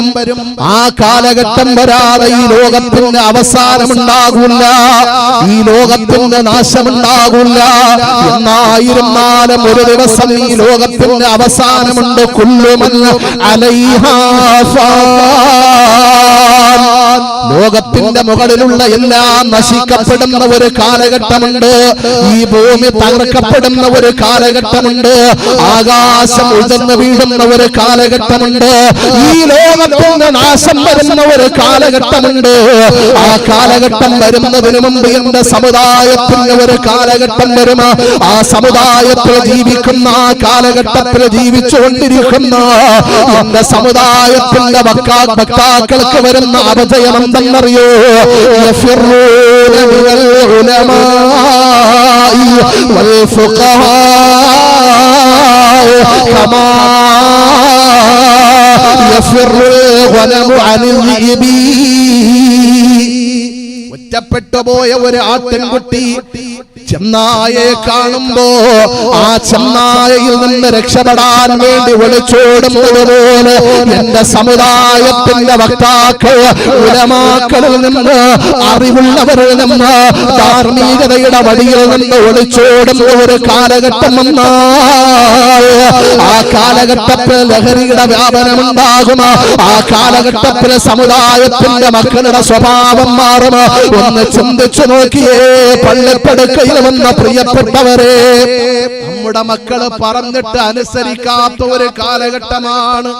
S1: ആ കാലഘട്ടം വരാതെ ഈ ലോകത്തിന്റെ അവസാനമുണ്ടാകില്ല, ഈ ലോകത്തിന്റെ നാശമുണ്ടാകില്ല. എന്നായിരുന്നാലും ഒരു ദിവസം ഈ ലോകത്തിന്റെ അവസാനമുണ്ട്. കുല്ലുമൻ അലൈഹാ ഫാൻ, ലോകത്തിന്റെ മുകളിലുള്ള എല്ലാം നശിക്കപ്പെടുന്ന ഒരു കാലഘട്ടമുണ്ട്. ഈ ഭൂമി തകർക്കപ്പെടുന്ന ഒരു കാലഘട്ടമുണ്ട്. ആകാശം ഉയർന്നു വീഴുന്ന ഒരു കാലഘട്ടമുണ്ട്. ഈ ലോകത്തിന്റെ നാശം വരുന്ന ഒരു കാലഘട്ടമുണ്ട്. ആ കാലഘട്ടം വരുന്നതിന് മുമ്പ് എന്റെ സമുദായത്തിന് ഒരു കാലഘട്ടം വരും. ആ സമുദായത്തിൽ ജീവിക്കുന്ന, ആ കാലഘട്ടത്തിൽ ജീവിച്ചുകൊണ്ടിരിക്കുന്ന എന്റെ സമുദായത്തിന്റെ ഭക്താക്കൾക്ക് വരുന്ന അപജയം എന്തെന്നറിയോ? യഫിറൂന മിനൽ ഉലമാഇ വൽ ഫുഖഹാ കമാ യഫിറുൽ ഗനമു അനിൽ ദിബി. ഒറ്റപ്പെട്ടു പോയ ഒരു ആട്ടിൻകുട്ടി ചെന്നായെ കാണുമ്പോ ആ ചെന്നായയിൽ നിന്ന് രക്ഷപ്പെടാൻ വേണ്ടി ഒളിച്ചോടുന്നത് പോലെ എന്റെ സമുദായത്തിന്റെ വക്താക്കൾ, ഉലമാക്കളിൽ നിന്ന്, അറിവുള്ളവരിൽ നിന്ന്, ധാർമ്മികതയുടെ വഴിയിൽ നിന്ന് ഒളിച്ചോടുന്ന ഒരു കാലഘട്ടം വന്നാൽ ആ കാലഘട്ടത്തിൽ ലഹരിയുടെ വ്യാപനമുണ്ടാകും. ആ കാലഘട്ടത്തിൽ സമുദായത്തിന്റെ മക്കളുടെ സ്വഭാവം മാറും. ഒന്ന് ചിന്തിച്ചു നോക്കിയേ പള്ളിപ്പടുക്കയിൽ വന്ന പ്രിയപ്പെട്ടവരെ,
S2: നമ്മുടെ മക്കള് പറഞ്ഞിട്ട് അനുസരിക്കാത്ത ഒരു കാലഘട്ടമാണ്.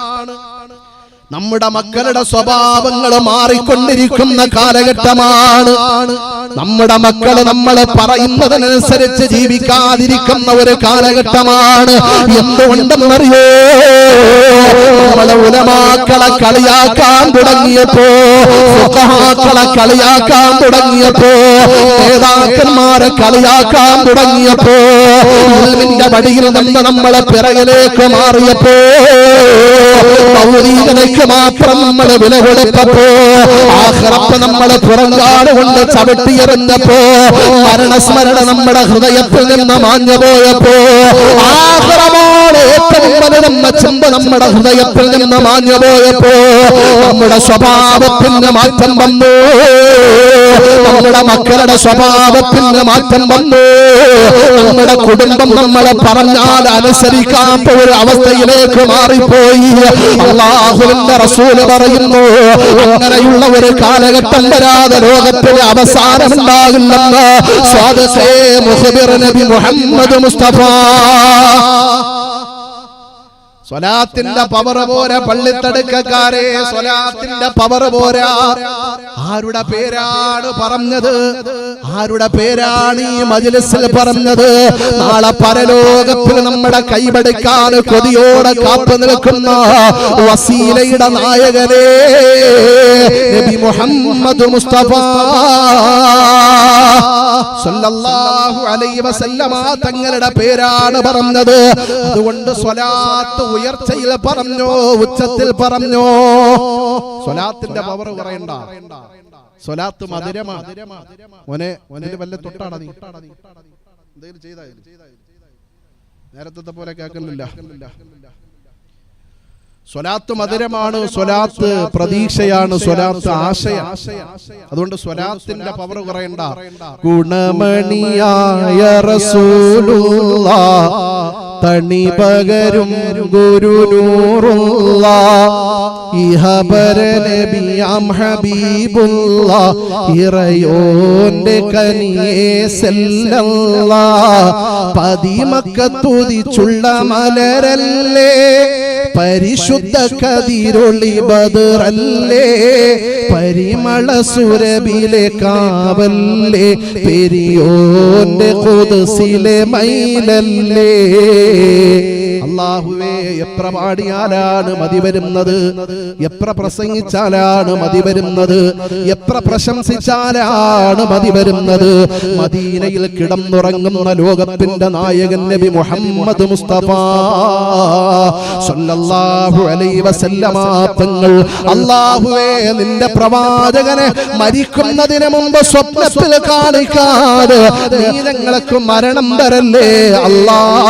S2: നമ്മുടെ മക്കളുടെ സ്വഭാവങ്ങൾ മാറിക്കൊണ്ടിരിക്കുന്ന കാലഘട്ടമാണ്. നമ്മുടെ മക്കള് നമ്മൾ പറയുന്നതിനനുസരിച്ച് ജീവിക്കാതിരിക്കുന്ന ഒരു കാലഘട്ടമാണ്. എന്തുകൊണ്ടെന്നറിയോ? നമ്മളെ ഉലമാക്കളെ കളിയാക്കാൻ തുടങ്ങിയപ്പോ, ഫുഖഹാക്കളെ കളിയാക്കാൻ തുടങ്ങിയപ്പോ, നേതാക്കന്മാരെ കളിയാക്കാൻ തുടങ്ങിയപ്പോ, ഇൽമിന്റെ വഴിയിൽ നിന്ന് നമ്മളെ പിറകിലേക്ക് മാറിയപ്പോ, മൗലികതയ്ക്ക് മാത്രം നമ്മൾ വില കൊടുത്തപ്പോ, ആഖിറത്ത് നമ്മളെ പുറങ്കാട് കൊണ്ട് ചവിട്ടിയെറിഞ്ഞപ്പോ, മരണസ്മരണ നമ്മുടെ ഹൃദയത്തിൽ നിന്ന് മാഞ്ഞു പോയപ്പോ, ആഖിറമാണ് ഏറ്റവും വലുതെന്ന ചിന്ത നമ്മുടെ ഹൃദയത്തിൽ നിന്ന് മാഞ്ഞു പോയപ്പോ, നമ്മുടെ സ്വഭാവത്തിന് മാറ്റം വന്നു. നമ്മുടെ മക്കളുടെ സ്വഭാവത്തിന് മാറ്റം വന്നു. നമ്മുടെ കുടുംബം നമ്മളെ പറഞ്ഞാൽ അനുസരിക്കാത്ത ഒരു അവസ്ഥയിലേക്ക് മാറിപ്പോയി. അല്ലാഹുവിന്റെ റസൂൽ പറയുന്നു, അങ്ങനെയുള്ള ഒരു കാലഘട്ടം വരാതെ ലോകത്തിന് അവസാനമുണ്ടാകില്ലെന്ന് സ്വാദസേ മുഖ്ബിർ നബി മുഹമ്മദ് മുസ്തഫ. സ്വലാത്തിന്റെ പവർ പോരാ പള്ളിത്തടുക്കക്കാരെ, സ്വലാത്തിന്റെ പവർ പോരാ. ആരുടെ പേരാണ് പറഞ്ഞത്? ആരുടെ പേരാണ് ഈ മജ്‌ലിസിൽ പറഞ്ഞത്? നാളെ പരലോകത്തിൽ നമ്മുടെ കൈപിടിക്കാൻ കൊതിയോടെ കാത്തു നിൽക്കുന്ന വസീലയുടെ നായകനെ നബി മുഹമ്മദ് മുസ്തഫ സല്ലല്ലാഹു അലൈഹി വസല്ലമ തങ്ങളുടെ പേരാണ് പറഞ്ഞത്. അതുകൊണ്ട് സ്വലാത്ത് ഉയർച്ചയിൽ പറഞ്ഞോ, ഉച്ചത്തിൽ പറഞ്ഞോ. സ്വലാത്തിന്റെ പവർ പറയണ്ട. സ്വലാത്ത് മധുരമാണ്. ഓനെ വല്ല തൊട്ടാടാ നീ എന്തെങ്കിലും ചെയ്താ നേരത്തെ പോലെ കേൾക്കുന്നില്ല. സ്വലാത്ത് മധുരമാണ്, സ്വലാത്ത് പ്രതീക്ഷയാണ്, സ്വലാത്ത് ആശയം. അതുകൊണ്ട് സ്വലാത്തിന്റെ പവർ കുറയണ്ട. ഗുണമണിയായ റസൂലുള്ളാഹ് തണി പകരും ഗുരുനൂറുള്ളാഹ് ഇഹബര നബിയാം ഹബീബുള്ളാഹ് ഇറയോന്റെ കനിയേ സല്ലല്ലാഹ് പതിമക്കത്തുതിച്ചുള്ള മലരല്ലേ പരിശുദ്ധ കതിരൊളി ബദറല്ലേ പരിമള സുരബിലെ കാവല്ലേ പെരിയോന്റെ ഖുദ്സിലെ മൈലല്ലേ. അല്ലാഹുവേ, എത്ര പാടിയാലാണ് മതി വരുന്നത്, എത്ര പ്രസംഗിച്ചാലാണ് മതി വരുന്നത്, എത്ര പ്രശംസിച്ചാലാണ് മതി വരുന്നത്. മദീനയിൽ കിടന്നുറങ്ങുന്ന ലോകത്തിന്റെ നായകൻ നബി മുഹമ്മദ് മുസ്തഫ സല്ലല്ലാഹു അലൈഹി വസല്ലമ തങ്ങൾ, അല്ലാഹുവേ നിന്റെ പ്രവാചകനെ മരിക്കുന്നതിന് മുമ്പ് സ്വപ്നത്തിൽ കാണിക്കാതെ നീ ഞങ്ങൾക്ക് മരണം തരല്ലേ അല്ലാഹ്.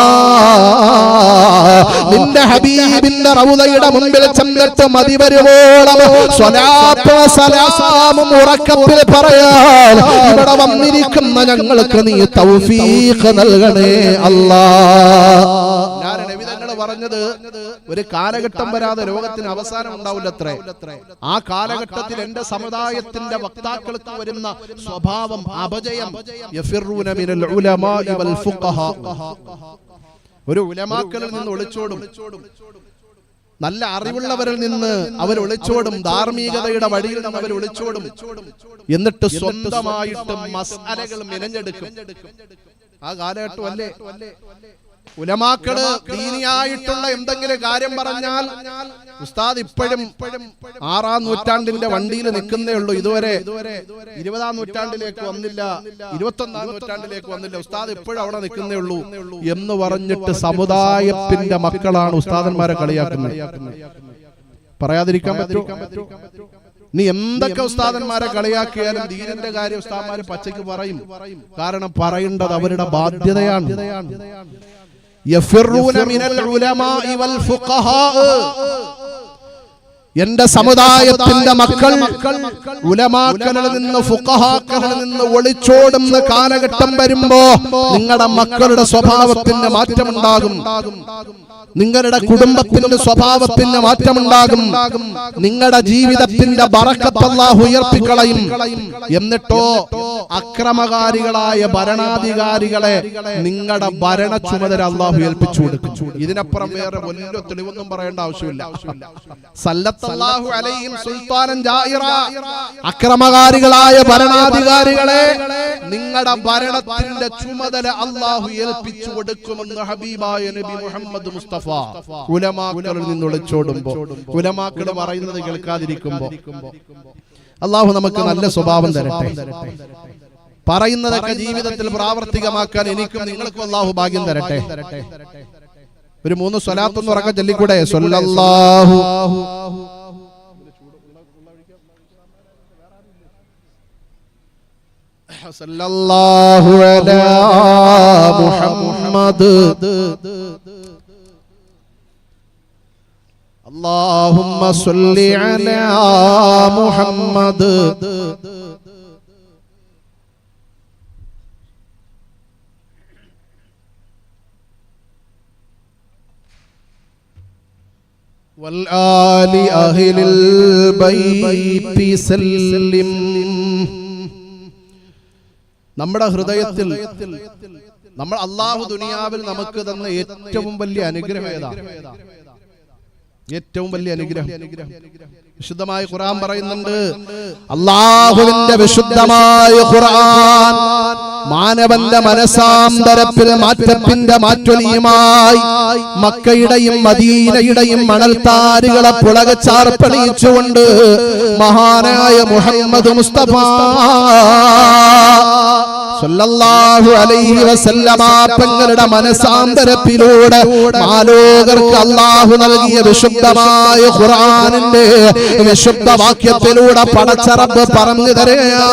S2: നിന്റെ ഹബീബിന്റെ റൗളയുടെ മുൻപിൽ ചെന്നിട്ട് മതി വരുവോളം സ്വലാത്തും സലാമും ഉറക്കത്തിൽ പറയാൻ ഇവിടെ വന്നിരിക്കുന്ന ഞങ്ങൾക്ക് നീ തൗഫീഖ് നൽകണേ അല്ലാഹ്. ഞാൻ നബി തങ്ങൾ പറഞ്ഞത് ഒരു കാലഘട്ടം വരാതെ ലോകത്തിന് അവസാനം ഉണ്ടാവില്ലത്രേ. ആ കാലഘട്ടത്തിൽ എന്റെ സമുദായത്തിന്റെ വക്താക്കൾക്ക് വരുന്ന സ്വഭാവം അപജയം. യഫിറൂന മിനൽ ഉലമാഇ വൽ ഫുഖഹാ, ഒരു ഉലമാക്കളിൽ നിന്ന് ഒളിച്ചോടും, നല്ല അറിവുള്ളവരിൽ നിന്ന് അവർ ഒളിച്ചോടും, ധാർമ്മികതയുടെ വഴിയിൽ നിന്ന് അവർ ഒളിച്ചോടും. എന്നിട്ട് സ്വന്തമായിട്ട് മസ്അലകൾ മെനഞ്ഞെടുക്കും. ആ കാലഘട്ടം അല്ലേ ഉലമാക്കള് ദീനിയായിട്ടുള്ള എന്തെങ്കിലും കാര്യം പറഞ്ഞാൽ ഉസ്താദ് ഇപ്പോഴും 6-ാം നൂറ്റാണ്ടിന്റെ വണ്ടിയിൽ നിൽക്കുന്നേ ഉള്ളൂ, ഇതുവരെ 20-ാം നൂറ്റാണ്ടിലേക്ക് വന്നില്ല, 21-ാം നൂറ്റാണ്ടിലേക്ക് വന്നില്ല, ഉസ്താദ് ഇപ്പോഴും അവിടെ നിൽക്കുന്നേ ഉള്ളൂ എന്ന് പറഞ്ഞിട്ട് സമുദായത്തിന്റെ മക്കളാണ് ഉസ്താദന്മാരെ കളിയാക്കുന്നത്. പറയാതിരിക്കാൻ പറ്റുമോ? നീ എന്തൊക്കെ ഉസ്താദന്മാരെ കളിയാക്കിയാലും ദീനിന്റെ കാര്യം ഉസ്താദന്മാര് പച്ചയ്ക്ക് പറയും. കാരണം പറയേണ്ടത് അവരുടെ ബാധ്യതയാണ്. യഫിറൂന മിനൽ ഉലമാഇ വൽ ഫുഖഹാ, എന്റെ സമുദായത്തിന്റെ മക്കൾ ഉലമാക്കളിൽ നിന്ന് ഫുഖഹാക്കളിൽ നിന്ന് ഒളിച്ചോടുന്ന കാലഘട്ടം വരുമ്പോ നിങ്ങളുടെ മക്കളുടെ സ്വഭാവത്തിന് മാറ്റമുണ്ടാകും, നിങ്ങളുടെ കുടുംബത്തിന്റെ സ്വഭാവത്തിന് മാറ്റമുണ്ടാകും, നിങ്ങളുടെ ജീവിതത്തിന്റെ ബറക്കത്ത് അല്ലാഹു ഉയർത്തിക്കളയും. എന്നിട്ടോ അക്രമകാരികളായ ഭരണാധികാരികളെ നിങ്ങളുടെ ഭരണ ചുമതല അല്ലാഹു ഏൽപ്പിച്ചു കൊടുക്കും. ഇതിനപ്പുറം വേറെ വലിയ തെളിവൊന്നും പറയേണ്ട ആവശ്യമില്ല. സല്ലല്ലാഹു അലൈഹിം സുൽത്താനൻ ജായിറ, അക്രമകാരികളായ ഭരണാധികാരികളെ നിങ്ങളുടെ ഭരണത്തിന്റെ ചുമതല അല്ലാഹു ഏൽപ്പിച്ചു കൊടുക്കുമെന്ന് ഹബീബായ നബി മുഹമ്മദ് മുസ്തഫ ഉലമാക്കളിൽ നിന്ന് ഒളിച്ചോടുമ്പോ, ഉലമാക്കൾ പറയുന്നത് കേൾക്കാതിരിക്കുമ്പോ അല്ലാഹു നമുക്ക് നല്ല സ്വഭാവം തരട്ടെ. പറയുന്നതൊക്കെ ജീവിതത്തിൽ പ്രാവർത്തികമാക്കാൻ എനിക്കും നിങ്ങൾക്കും അല്ലാഹു ഭാഗ്യം തരട്ടെ. ഒരു 3 സ്വലാത്തൊന്ന് ഉറക്കം ചൊല്ലിക്കൂടെ? സ്വല്ലല്ലാഹു സല്ലല്ലാഹു അലാ മുഹമ്മദ് അല്ലാഹുമ്മ സ്വല്ലി അലാ മുഹമ്മദ് والآل أهل البيت سلم. നമ്മുടെ ഹൃദയത്തിൽ നമ്മൾ അല്ലാഹു ദുനിയാവിൽ നമുക്ക് തന്ന ഏറ്റവും വലിയ അനുഗ്രഹം ഏതാണ്? ഏറ്റവും വലിയ അനുഗ്രഹം വിശുദ്ധമായ ഖുർആൻ പറയുന്നുണ്ട്. അല്ലാഹുവിന്റെ വിശുദ്ധമായ ഖുർആൻ മാനവന്റെ മനസാന്തരത്തിൽ മാറ്റത്തിന്റെ മാറ്റൊലിയുമായി മക്കയുടെയും മദീനയുടെയും മണൽത്താരുകളെ പുളകച്ചാർപ്പണിയിച്ചുകൊണ്ട് മഹാനായ മുഹമ്മദ് മുസ്തഫ സല്ലല്ലാഹു അലൈഹി വസല്ലമ തങ്ങളുടെ മനസാന്തരത്തിലൂടെ മാലോകർക്ക് അല്ലാഹു നൽകിയ വിശുദ്ധമായ ഖുർആനിന്റെ വിശുദ്ധ വാക്യത്തിലൂടെ പടച്ച റബ്ബ് പറഞ്ഞു തരാ.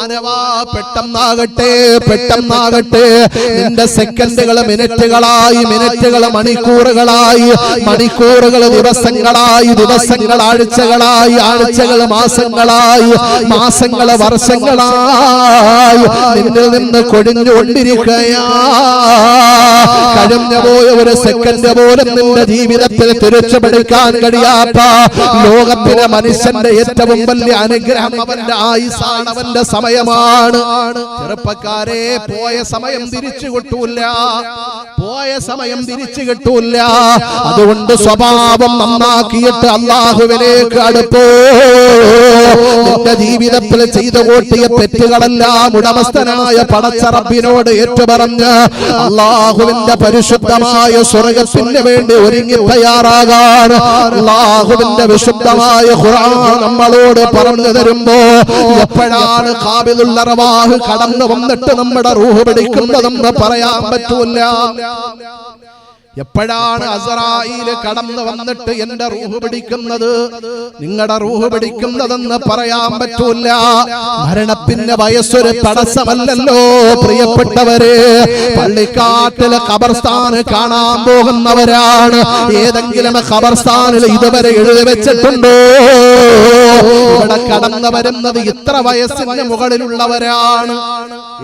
S1: മാനവാ, പെട്ടെന്നാകട്ടെ നിന്റെ സെക്കൻഡുകൾ മിനിറ്റുകളായി, മിനിറ്റുകൾ മണിക്കൂറുകളായി, മണിക്കൂറുകൾ ദിവസങ്ങളായി, ദിവസങ്ങൾ ആഴ്ചകളായി, ആഴ്ചകൾ മാസങ്ങളായി, മാസങ്ങൾ വർഷങ്ങളായി നിന്നിൽ നിന്ന് കൊഴിഞ്ഞുകൊണ്ടിരിക്കുകയാ. കഴിഞ്ഞു പോയ ഒരു സെക്കൻഡ് പോലും നിന്റെ ജീവിതത്തിൽ തിരിച്ചു പിടിക്കാൻ കഴിയാത്ത ലോകത്തിലെ മനുഷ്യന്റെ ഏറ്റവും വലിയ അനുഗ്രഹം അവന്റെ ആയുസ്സാണ്, അവന്റെ സമയമാണ്. ചെറുപ്പക്കാരെ, പോയ സമയം തിരിച്ചു കിട്ടൂല, പോയ സമയം തിരിച്ചു കിട്ടൂല. അതുകൊണ്ട് സ്വഭാവം നന്നാക്കിയിട്ട് അല്ലാഹുവിലേക്ക് അടുപ്പോ. നിന്റെ ജീവിതത്തിൽ ചെയ്തു കൂട്ടിയ തെറ്റുകളെല്ലാം ഉടമസ്ഥനായ പടച്ച റബ്ബിനോട് ഏറ്റുപറഞ്ഞ് അല്ലാഹുവിന്റെ പരിശുദ്ധമായ സ്വർഗ്ഗത്തിന് വേണ്ടി ഒരുങ്ങി തയ്യാറാകാൻ അല്ലാഹുവിന്റെ വിശുദ്ധമായ ഖുർആൻ നമ്മളോട് പറഞ്ഞു തരുമ്പോ എപ്പോഴാണ് ഖാബിലുൽ അർവാഹ് കടന്നു വന്നിട്ട് നമ്മുടെ റൂഹ് പിടിക്കുന്നതെന്ന് പറയാൻ പറ്റൂല. എപ്പോഴാണ് അസ്രായീൽ കടന്നു വന്നിട്ട് എന്റെ റൂഹ് പിടിക്കുന്നത്, നിങ്ങളുടെ റൂഹ് പിടിക്കുന്നതെന്ന് പറയാൻ പറ്റൂല. മരണത്തിന്റെ വയസ്സൊരു തടസ്സമല്ലല്ലോ പ്രിയപ്പെട്ടവരെ. പള്ളിക്കാട്ടിലെ ഖബർസ്ഥാന് കാണാൻ പോകുന്നവരാണ്. ഏതെങ്കിലും ഖബർസ്ഥാനിൽ ഇതുവരെ എഴുതി വെച്ചിട്ടുണ്ടോ ഇവിടെ കടന്നു വരുന്നത് ഇത്ര വയസ്സിന് മുകളിലുള്ളവരാണ്?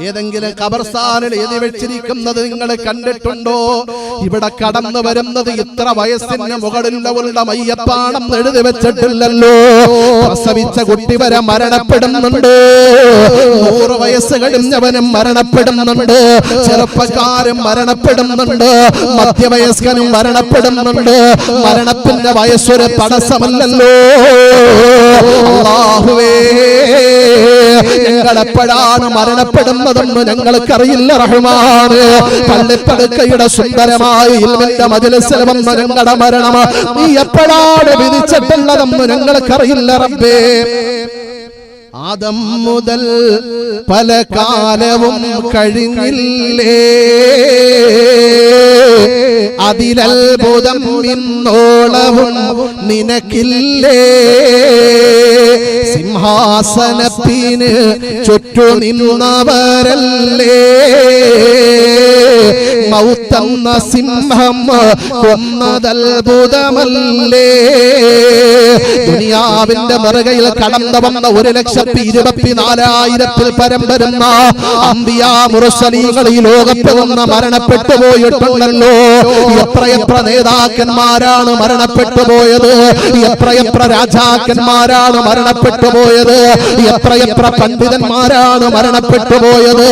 S1: ഏതെങ്കിലും ഖബർസ്ഥാനിൽ എഴുതി വെച്ചിരിക്കുന്നത് നിങ്ങൾ കണ്ടിട്ടുണ്ടോ? ഇവിടെ കടന്നു വരുന്നത് ഇത്ര വയസ്സിന് മുകളിലുള്ളവരുടെ മയ്യത്താണെന്ന് എഴുതി വെച്ചിട്ടില്ലല്ലോ. പ്രസവിച്ച കുട്ടി വരെ മരണപ്പെടുന്നുണ്ട്, 100 വയസ്സ് കഴിഞ്ഞവനും മരണപ്പെടുന്നുണ്ട്, ചെറുപ്പക്കാരും മരണപ്പെടുന്നുണ്ട്, മധ്യവയസ്കനും മരണപ്പെടുന്നുണ്ട്. മരണത്തിന്റെ വയസ്സൊരു തടസ്സമല്ലല്ലോ. അല്ലാഹുവേ, ഞങ്ങൾ എപ്പോഴാണ് മരണപ്പെടുന്നതെന്ന് ഞങ്ങൾക്കറിയില്ല റഹ്മാനെ. പള്ളിപ്പടുക്കയുടെ സുന്ദരമായ ഇൽമിന്റെ മജ്‌ലിസിൽ വന്ന ഞങ്ങളുടെ മരണം നീ എപ്പോഴാണ് വിധിച്ചിട്ടുള്ളതെന്ന് ഞങ്ങൾക്കറിയില്ല റബ്ബേ. ആദം മുതൽ പല കാലവും കഴിഞ്ഞില്ലേ, അതിലത്ഭുതം ഇന്നോളവും നിനക്കില്ലേ. സിംഹാസനത്തിന് ചുറ്റു നിന്നവരല്ലേ മൗത്തെന്ന സിംഹം കൊന്നതത്ഭുതമല്ലേ. ദുനിയാവിന്റെ മറുകയിൽ കടന്നു വന്ന 1,24,000 പരം വരുന്ന അംബിയാ മുർസലീങ്ങൾ ഈ ലോകത്ത് നിന്ന് മരണപ്പെട്ടു പോയിട്ടുണ്ടല്ലോ. എത്രയെത്ര നേതാക്കന്മാരാണ് മരണപ്പെട്ടു പോയത്, എത്രയെത്ര രാജാക്കന്മാരാണ് മരണപ്പെട്ടു പോയത്, എത്രയെത്ര പണ്ഡിതന്മാരാണ് മരണപ്പെട്ടു പോയത്,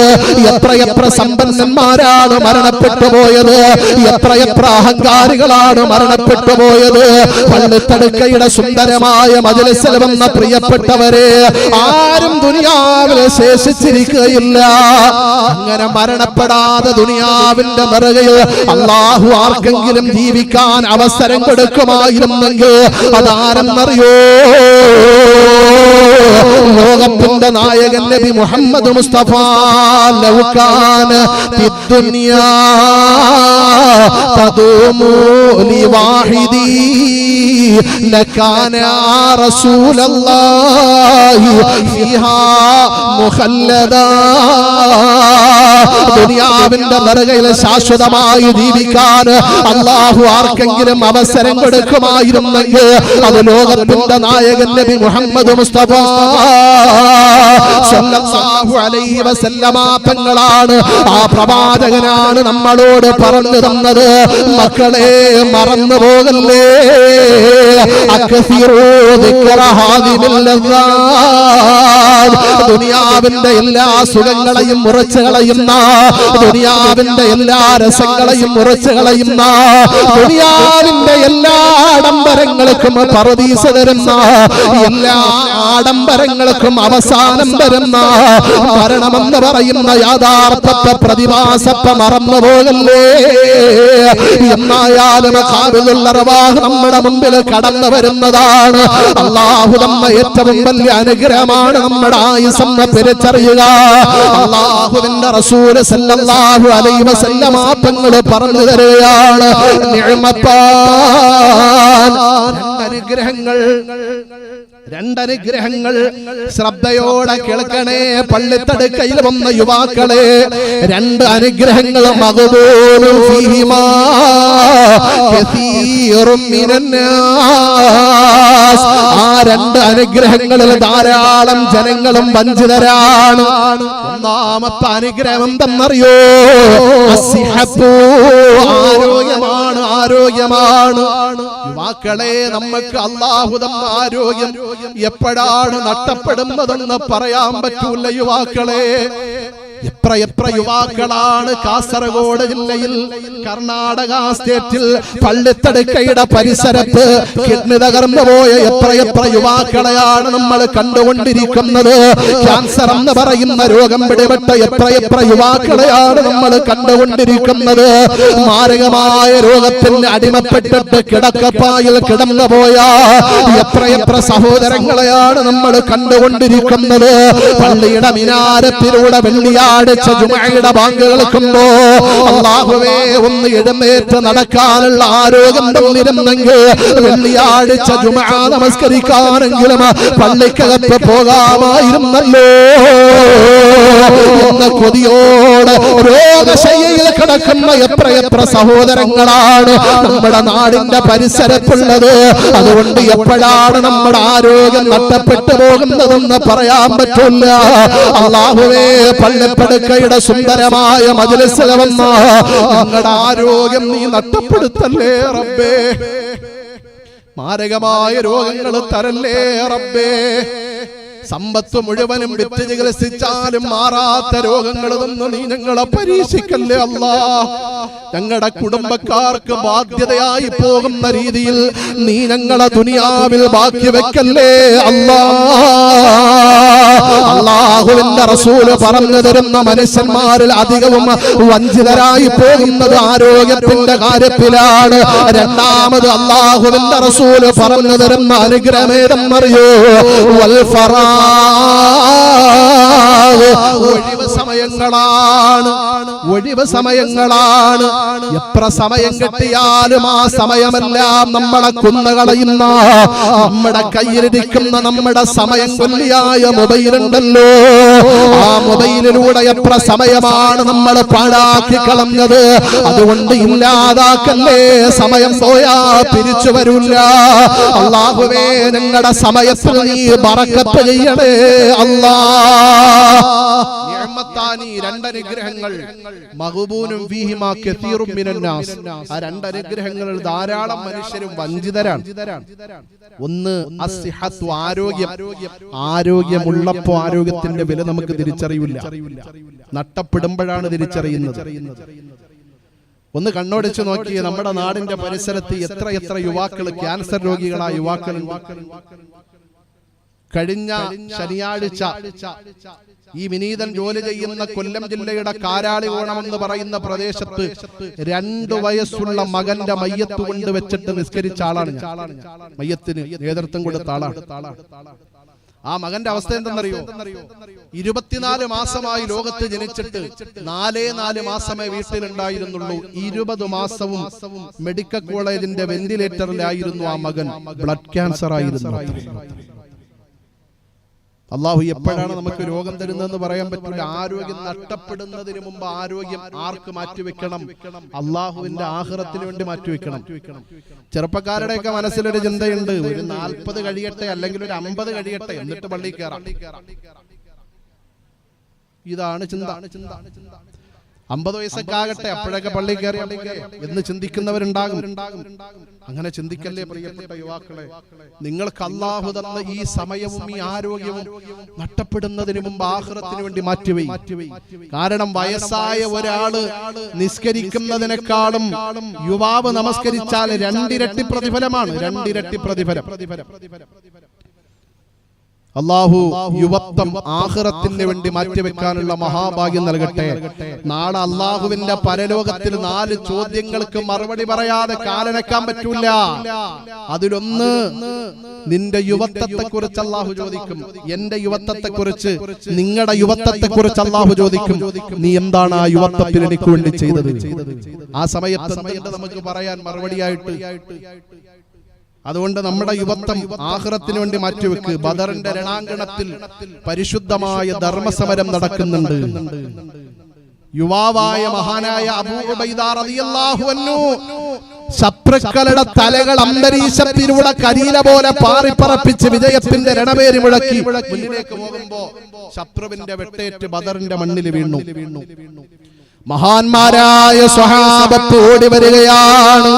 S1: എത്രയെത്ര സമ്പന്നന്മാരാണ് മരണപ്പെട്ടു പോയത്, എത്രയെത്ര അഹങ്കാരികളാണ് മരണപ്പെട്ടു പോയത്. പള്ളിത്തടുക്കയുടെ സുന്ദരമായ മജ്‌ലിസിൽ വന്ന പ്രിയപ്പെട്ടവരെ, ആരും ദുനിയാവിൽ ശേഷിച്ചിരിക്കുകയില്ല. അങ്ങനെ മരണപ്പെടാതെ ദുനിയാവിന്റെ മറുകയിൽ അല്ലാഹു ആർക്കെങ്കിലും ജീവിക്കാൻ അവസരം കൊടുക്കുമായിരുന്നെങ്കിൽ അതാരെന്നറിയോ? ലോകത്തിന്റെ നായകൻ നബി മുഹമ്മദ് മുസ്തഫ. ലൗ കാന ഫിദ്ദുനിയാ തദൂമു ലിവാഹിദി ലകാന റസൂലല്ലാഹി ഫീഹാ മുഖല്ലദാ. ദുനിയാവിന്റെ മറുകയിൽ ശാശ്വതമായി ജീവിക്കാൻ അല്ലാഹു ആർക്കെങ്കിലും അവസരം കൊടുക്കുമായിരുന്നെങ്കിൽ അത് ലോകത്തിന്റെ നായകൻ നബി മുഹമ്മദ് മുസ്തഫ സല്ലല്ലാഹു അലൈഹി വസല്ലമ തങ്ങളാണ്. ആ പ്രവാചകനാണ് നമ്മളോട് പറഞ്ഞു തന്നത്, മക്കളെ മറന്നു പോകല്ലേ. ദുനിയാവിന്റെ എല്ലാ സുഖങ്ങളെയും മുറിച്ചു കളയുന്ന, ദുനിയാവിന്റെ എല്ലാ രസങ്ങളെയും മുറിച്ചു കളയുന്ന, ദുനിയാവിന്റെ എല്ലാ ആഡംബരങ്ങൾക്കും പറുദീസ തരുന്ന, എല്ലാ ആഡംബരങ്ങൾക്കും അവസാനം വരുന്ന മരണമെന്ന് പറയുന്ന യാഥാർത്ഥത്തെ പ്രതിഭാസത്തെ മറന്നു പോകല്ലേ. എന്നായാലും ഖാബിലുൽ അർവാഹ് നമ്മുടെ മുമ്പിൽ കടന്നു വരുന്നതാണ്. അല്ലാഹു തന്ന ഏറ്റവും വലിയ അനുഗ്രഹമാണ് നമ്മുടെ ആയുസ്സെന്ന് തിരിച്ചറിയുക. അല്ലാഹുവിന്റെ റസൂൽ സല്ലല്ലാഹു അലൈഹി വസല്ലമ തങ്ങൾ പറഞ്ഞു തരുകയാണ്, നിഅമത്താൻ, 2 അനുഗ്രഹങ്ങൾ. രണ്ടനുഗ്രഹങ്ങൾ ശ്രദ്ധയോടെ കേൾക്കണേ പള്ളിത്തടുക്കയിൽ വന്ന യുവാക്കളെ. രണ്ട് അനുഗ്രഹങ്ങൾ മഖ്ബൂലും ഫീഹിമാ കസീറും മിനന്നാസ്. ആ രണ്ട് അനുഗ്രഹങ്ങളിൽ ധാരാളം ജനങ്ങളും വഞ്ചിതരാണ്. ഒന്നാമത്തെ അനുഗ്രഹം എന്തെന്നറിയോ? അസ്സിഹത്തു, ആരോഗ്യമാണ്, ആരോഗ്യമാണ്. യുവാക്കളെ, നമുക്ക് അല്ലാഹു തന്ന ആരോഗ്യം എപ്പോഴാണ് നഷ്ടപ്പെടുന്നതെന്ന് പറയാൻ പറ്റൂല യുവാക്കളെ. എത്ര യുവാക്കളാണ് കാസർഗോഡ് ജില്ലയിൽ കർണാടക സ്റ്റേറ്റിൽ പള്ളിത്തടുക്കയുടെ പരിസരത്ത് കിഡ്നി തകർന്നു പോയ എത്ര യുവാക്കളെയാണ് നമ്മൾ കണ്ടുകൊണ്ടിരിക്കുന്നത്. ക്യാൻസർ എന്ന് പറയുന്ന രോഗം പിടിപെട്ട എത്ര യുവാക്കളെയാണ് നമ്മൾ കണ്ടുകൊണ്ടിരിക്കുന്നത്. മാരകമായ രോഗത്തിന് അടിമപ്പെട്ടിട്ട് കിടക്കപ്പായിൽ കിടന്നുപോയ എത്ര സഹോദരങ്ങളെയാണ് നമ്മൾ കണ്ടുകൊണ്ടിരിക്കുന്നത്. പള്ളിയുടെ മിനാരത്തിലൂടെ വെള്ളിയാഴ്ച ജുമഅയുടെ ബാങ്ക് കേൾക്കുമ്പോ അല്ലാഹുവേ ഒന്ന് എഴുന്നേറ്റ് നടക്കാനുള്ള ആരോഗ്യം തന്നിരുന്നെങ്കിൽ വെള്ളിയാഴ്ച ജുമഅ നമസ്കരിക്കാനെങ്കിലും പള്ളിക്കകത്ത് പോകാമായിരുന്നല്ലോ എന്ന കൊതിയോടെ രോഗശയ്യയിൽ കിടക്കുന്ന എത്ര സഹോദരങ്ങളാണ് നമ്മുടെ നാടിന്റെ പരിസരത്തുള്ളത്. അതുകൊണ്ട് എപ്പോഴാണ് നമ്മുടെ ആരോഗ്യം നഷ്ടപ്പെട്ടു പോകുന്നതെന്ന് പറയാൻ പറ്റില്ല. അല്ലാഹുവേ, പള്ളിപ്പടുക്കയുടെ സുന്ദരമായ മജ്‌ലിസിൽ വന്ന ഞങ്ങളുടെ ആരോഗ്യം നീ നഷ്ടപ്പെടുത്തല്ലേ റബ്ബേ. മാരകമായ രോഗങ്ങൾ തരല്ലേ റബ്ബേ. സമ്പത്ത് മുഴുവനും വിറ്റ് ചികിത്സിച്ചാലും മാറാത്ത രോഗങ്ങളൊന്നും നീ ഞങ്ങളെ പരീക്ഷിക്കല്ലേ അല്ലാ. ഞങ്ങളുടെ കുടുംബക്കാർക്ക് ബാധ്യതയായി പോകുന്ന രീതിയിൽ നീ ഞങ്ങളെ ദുനിയാവിൽ ബാക്കി വെക്കല്ലേ അല്ലാ. അല്ലാഹുവിന്റെ റസൂല് പറഞ്ഞു തരുന്ന മനുഷ്യന്മാരിൽ അധികവും വഞ്ചിതരായി പോകുന്നത് ആരോഗ്യത്തിന്റെ കാര്യത്തിലാണ്. രണ്ടാമത് അല്ലാഹുവിന്റെ റസൂല് പറഞ്ഞു തരുന്ന അനുഗ്രഹമേതെന്നറിയോ? ഒഴിവ് സമയങ്ങളാണ്, ഒഴിവ് സമയങ്ങളാണ്. എത്ര സമയം കിട്ടിയാലും ആ സമയമെല്ലാം നമ്മളെ കുന്നുകളയുന്ന, നമ്മുടെ കയ്യിലിരിക്കുന്ന നമ്മുടെ സമയം കൊല്ലിയായ മൊബൈലുണ്ടല്ലോ, ആ മൊബൈലിലൂടെ എത്ര സമയമാണ് നമ്മൾ പാഴാക്കി കളഞ്ഞത്. അതുകൊണ്ട് ഇല്ലാതാക്കല്ലേ, സമയം പോയാ തിരിച്ചു വരൂല്ല. അല്ലാഹുവേ, ഞങ്ങളുടെ സമയത്തിൽ നീ ബറക്കത്ത് ചെയ്യണേ അല്ലാ. നിഅമത്താനി, രണ്ടനുഗ്രഹങ്ങൾ മഖ്ബൂനും ഫീഹിമാ കസീറും മിനന്നാസ്. ആ രണ്ടനുഗ്രഹങ്ങളിൽ ധാരാളം മനുഷ്യരും വഞ്ചിതരാണ്. ഒന്ന് അസ്സിഹത്തു, ആരോഗ്യം. ആരോഗ്യമുള്ളപ്പോ ആരോഗ്യത്തിന്റെ വില നമുക്ക് തിരിച്ചറിയില്ല, നഷ്ടപ്പെടുമ്പോഴാണ് തിരിച്ചറിയുന്നത്. ഒന്ന് കണ്ണോടിച്ചു നോക്കിയേ, നമ്മുടെ നാടിന്റെ പരിസരത്ത് എത്ര യുവാക്കൾ ക്യാൻസർ രോഗികളായ യുവാക്കളുണ്ട്. കഴിഞ്ഞ ശനിയാഴ്ച ഈ വിനീതൻ ജോലി ചെയ്യുന്ന കൊല്ലം ജില്ലയുടെ കാരാളികോണം എന്ന് പറയുന്ന പ്രദേശത്ത് 2 വയസ്സുള്ള മകന്റെ മയ്യത്ത് കൊണ്ട് വെച്ചിട്ട് നിസ്കരിച്ച ആളാണ് ഞാൻ. മയ്യത്തിന് നേതൃത്വം കൊടുത്ത ആളാണ്. ആ മകന്റെ അവസ്ഥ എന്തെന്നറിയോ? 24 മാസമായി ലോകത്ത് ജനിച്ചിട്ട് 4 മാസമേ വീട്ടിലുണ്ടായിരുന്നുള്ളൂ. 20 മാസവും മെഡിക്കൽ കോളേജിന്റെ വെന്റിലേറ്ററിലായിരുന്നു ആ മകൻ. ബ്ലഡ് ക്യാൻസർ ആയിരുന്നു. അല്ലാഹു എപ്പോഴാണ് നമുക്ക് രോഗം തരുന്നതെന്ന് പറയാൻ പറ്റില്ല. ആരോഗ്യം നഷ്ടപ്പെടുന്നതിന് മുമ്പ് ആരോഗ്യം ആർക്ക് മാറ്റിവെക്കണം? അല്ലാഹുവിന്റെ ആഖിറത്തിന് വേണ്ടി മാറ്റിവെക്കണം. ചെറുപ്പക്കാരുടെയൊക്കെ മനസ്സിലൊരു ചിന്തയുണ്ട്, ഒരു 40 കഴിയട്ടെ, അല്ലെങ്കിൽ ഒരു 50 കഴിയട്ടെ, എന്നിട്ട് പള്ളിയിൽ കയറാം. ഇതാണ് ചിന്ത. 50 വയസ്സൊക്കെ ആകട്ടെ, അപ്പോഴൊക്കെ പള്ളിയിൽ കയറി എന്ന് ചിന്തിക്കുന്നവരുണ്ടാകും. അങ്ങനെ ചിന്തിക്കല്ലേ പ്രിയപ്പെട്ട യുവാക്കളെ. നിങ്ങൾക്ക് അല്ലാഹു തന്ന ഈ സമയവും ഈ ആരോഗ്യവും നഷ്ടപ്പെടുന്നതിന് മുമ്പ് ആഖിറത്തിന് വേണ്ടി മാറ്റിവെയ്. കാരണം വയസ്സായ ഒരാള് നിസ്കരിക്കുന്നതിനേക്കാളും യുവാവ് നമസ്കരിച്ചാൽ 2 ഇരട്ടി പ്രതിഫലമാണ്. 2 ഇരട്ടി പ്രതിഫലം. അല്ലാഹു യുവത്വം ആഖിറത്തിന് വേണ്ടി മാറ്റിവെക്കാനുള്ള മഹാഭാഗ്യം നൽകട്ടെ. നാളെ അല്ലാഹുവിന്റെ പരലോകത്തിൽ 4 ചോദ്യങ്ങൾക്ക് മറുപടി പറയാതെ കാലനക്കാൻ പറ്റൂല. അതിലൊന്ന്, നിന്റെ യുവത്വത്തെ കുറിച്ച് അല്ലാഹു ചോദിക്കും. എന്റെ യുവത്വത്തെ കുറിച്ച്, നിങ്ങളുടെ യുവത്വത്തെ കുറിച്ച് അല്ലാഹു ചോദിക്കും. നീ എന്താണ് ആ യുവത്വത്തിൽ എനിക്ക് വേണ്ടി ചെയ്തത്? ആ സമയത്ത് നമുക്ക് പറയാൻ മറുപടിയായിട്ട്
S2: അതുകൊണ്ട് നമ്മുടെ യുവത്വം ആഖിറത്തിന് വേണ്ടി മാറ്റിവെക്ക്. ബദറിന്റെ രണാങ്കണത്തിൽ പരിശുദ്ധമായ ധർമ്മസമരം നടക്കുന്നുണ്ട്. യുവാവായ മഹാനായ അബൂ ഉബൈദ റളിയല്ലാഹു അൻഹു ശത്രുക്കളുടെ തലകൾ അന്തരീക്ഷത്തിലൂടെ കരിയില പോലെ പാറിപ്പറപ്പിച്ച് വിജയത്തിന്റെ രണപേരി മുഴക്കി മുന്നിലേക്ക് പോകുമ്പോ ശത്രുവിന്റെ വെട്ടേറ്റ് ബദറിന്റെ മണ്ണിൽ വീണു. മഹാന്മാരായ സ്വഹാബത്ത് ഓടി വരികയാണ്.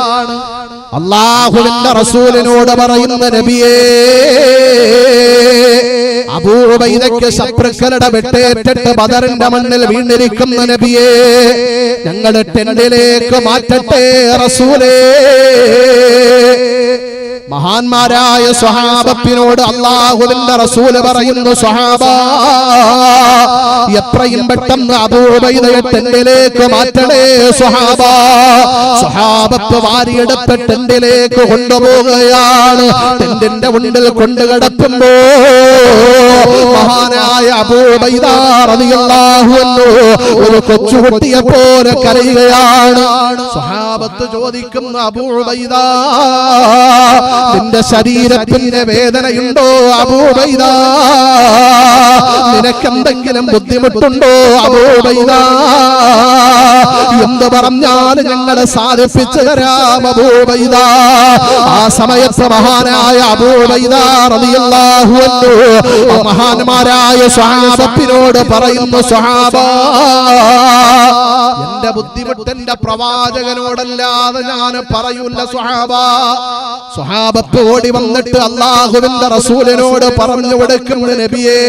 S2: അല്ലാഹുവിന്റെ റസൂലിനോട് പറയുന്ന നബിയേ, അബൂ ഉബൈദയ്ക്ക് ശത്രുക്കളുടെ വെട്ടേറ്റിട്ട് ബദറിന്റെ മണ്ണിൽ വീണിരിക്കുന്ന നബിയേ, ഞങ്ങളുടെ ടെന്റിലേക്ക് മാറ്റട്ടെ റസൂലേ. മഹാന്മാരായ സ്വഹാബത്തിനോട് അല്ലാഹുവിന്റെ റസൂല് പറയുന്നു, സ്വഹാബ എത്രയും പെട്ടെന്ന് അബൂ ഉബൈദയെ ടെന്റിലേക്ക് മാറ്റണേ സ്വഹാബ. സ്വഹാബത്ത് വാരിയെടുത്ത് ടെന്റിലേക്ക് കൊണ്ടുപോവുകയാണ്. ടെന്റിന്റെ മുന്നിൽ കൊണ്ടുകിടക്കുമ്പോ മഹാനായ അബൂ ഉബൈദ റളിയല്ലാഹു അൻഹു ഒരു കൊച്ചുകുട്ടിയെ പോലെ കരയുകയാണ്. സ്വഹാബത്ത് ചോദിക്കുന്നു, അബൂ ഉബൈദ നിന്റെ ശരീരത്തിന് വേദനയുണ്ടോ അബൂ ഉബൈദ? നിനക്കെന്തെങ്കിലും ബുദ്ധിമുട്ടുണ്ടോ അബൂ ഉബൈദ? എന്ത് പറഞ്ഞാലും ഞങ്ങളെ സാധിപ്പിച്ചു തരാം അബൂ ഉബൈദ. ആ സമയത്ത് മഹാനായ അബൂ ഉബൈദ റളിയല്ലാഹു അൻഹു മഹാന്മാരായ സ്വഹാബത്തിനോട് പറയുന്നു, സ്വഹാബ എന്റെ ബുദ്ധിമുട്ട് എന്റെ പ്രവാചകനോടല്ലാതെ ഞാൻ പറയൂല സ്വഹാബ. സ്വഹാബത്ത് ഓടി വന്നിട്ട് അല്ലാഹുവിന്റെ റസൂലിനോട് പറഞ്ഞു കൊടുക്കും, നബിയേ,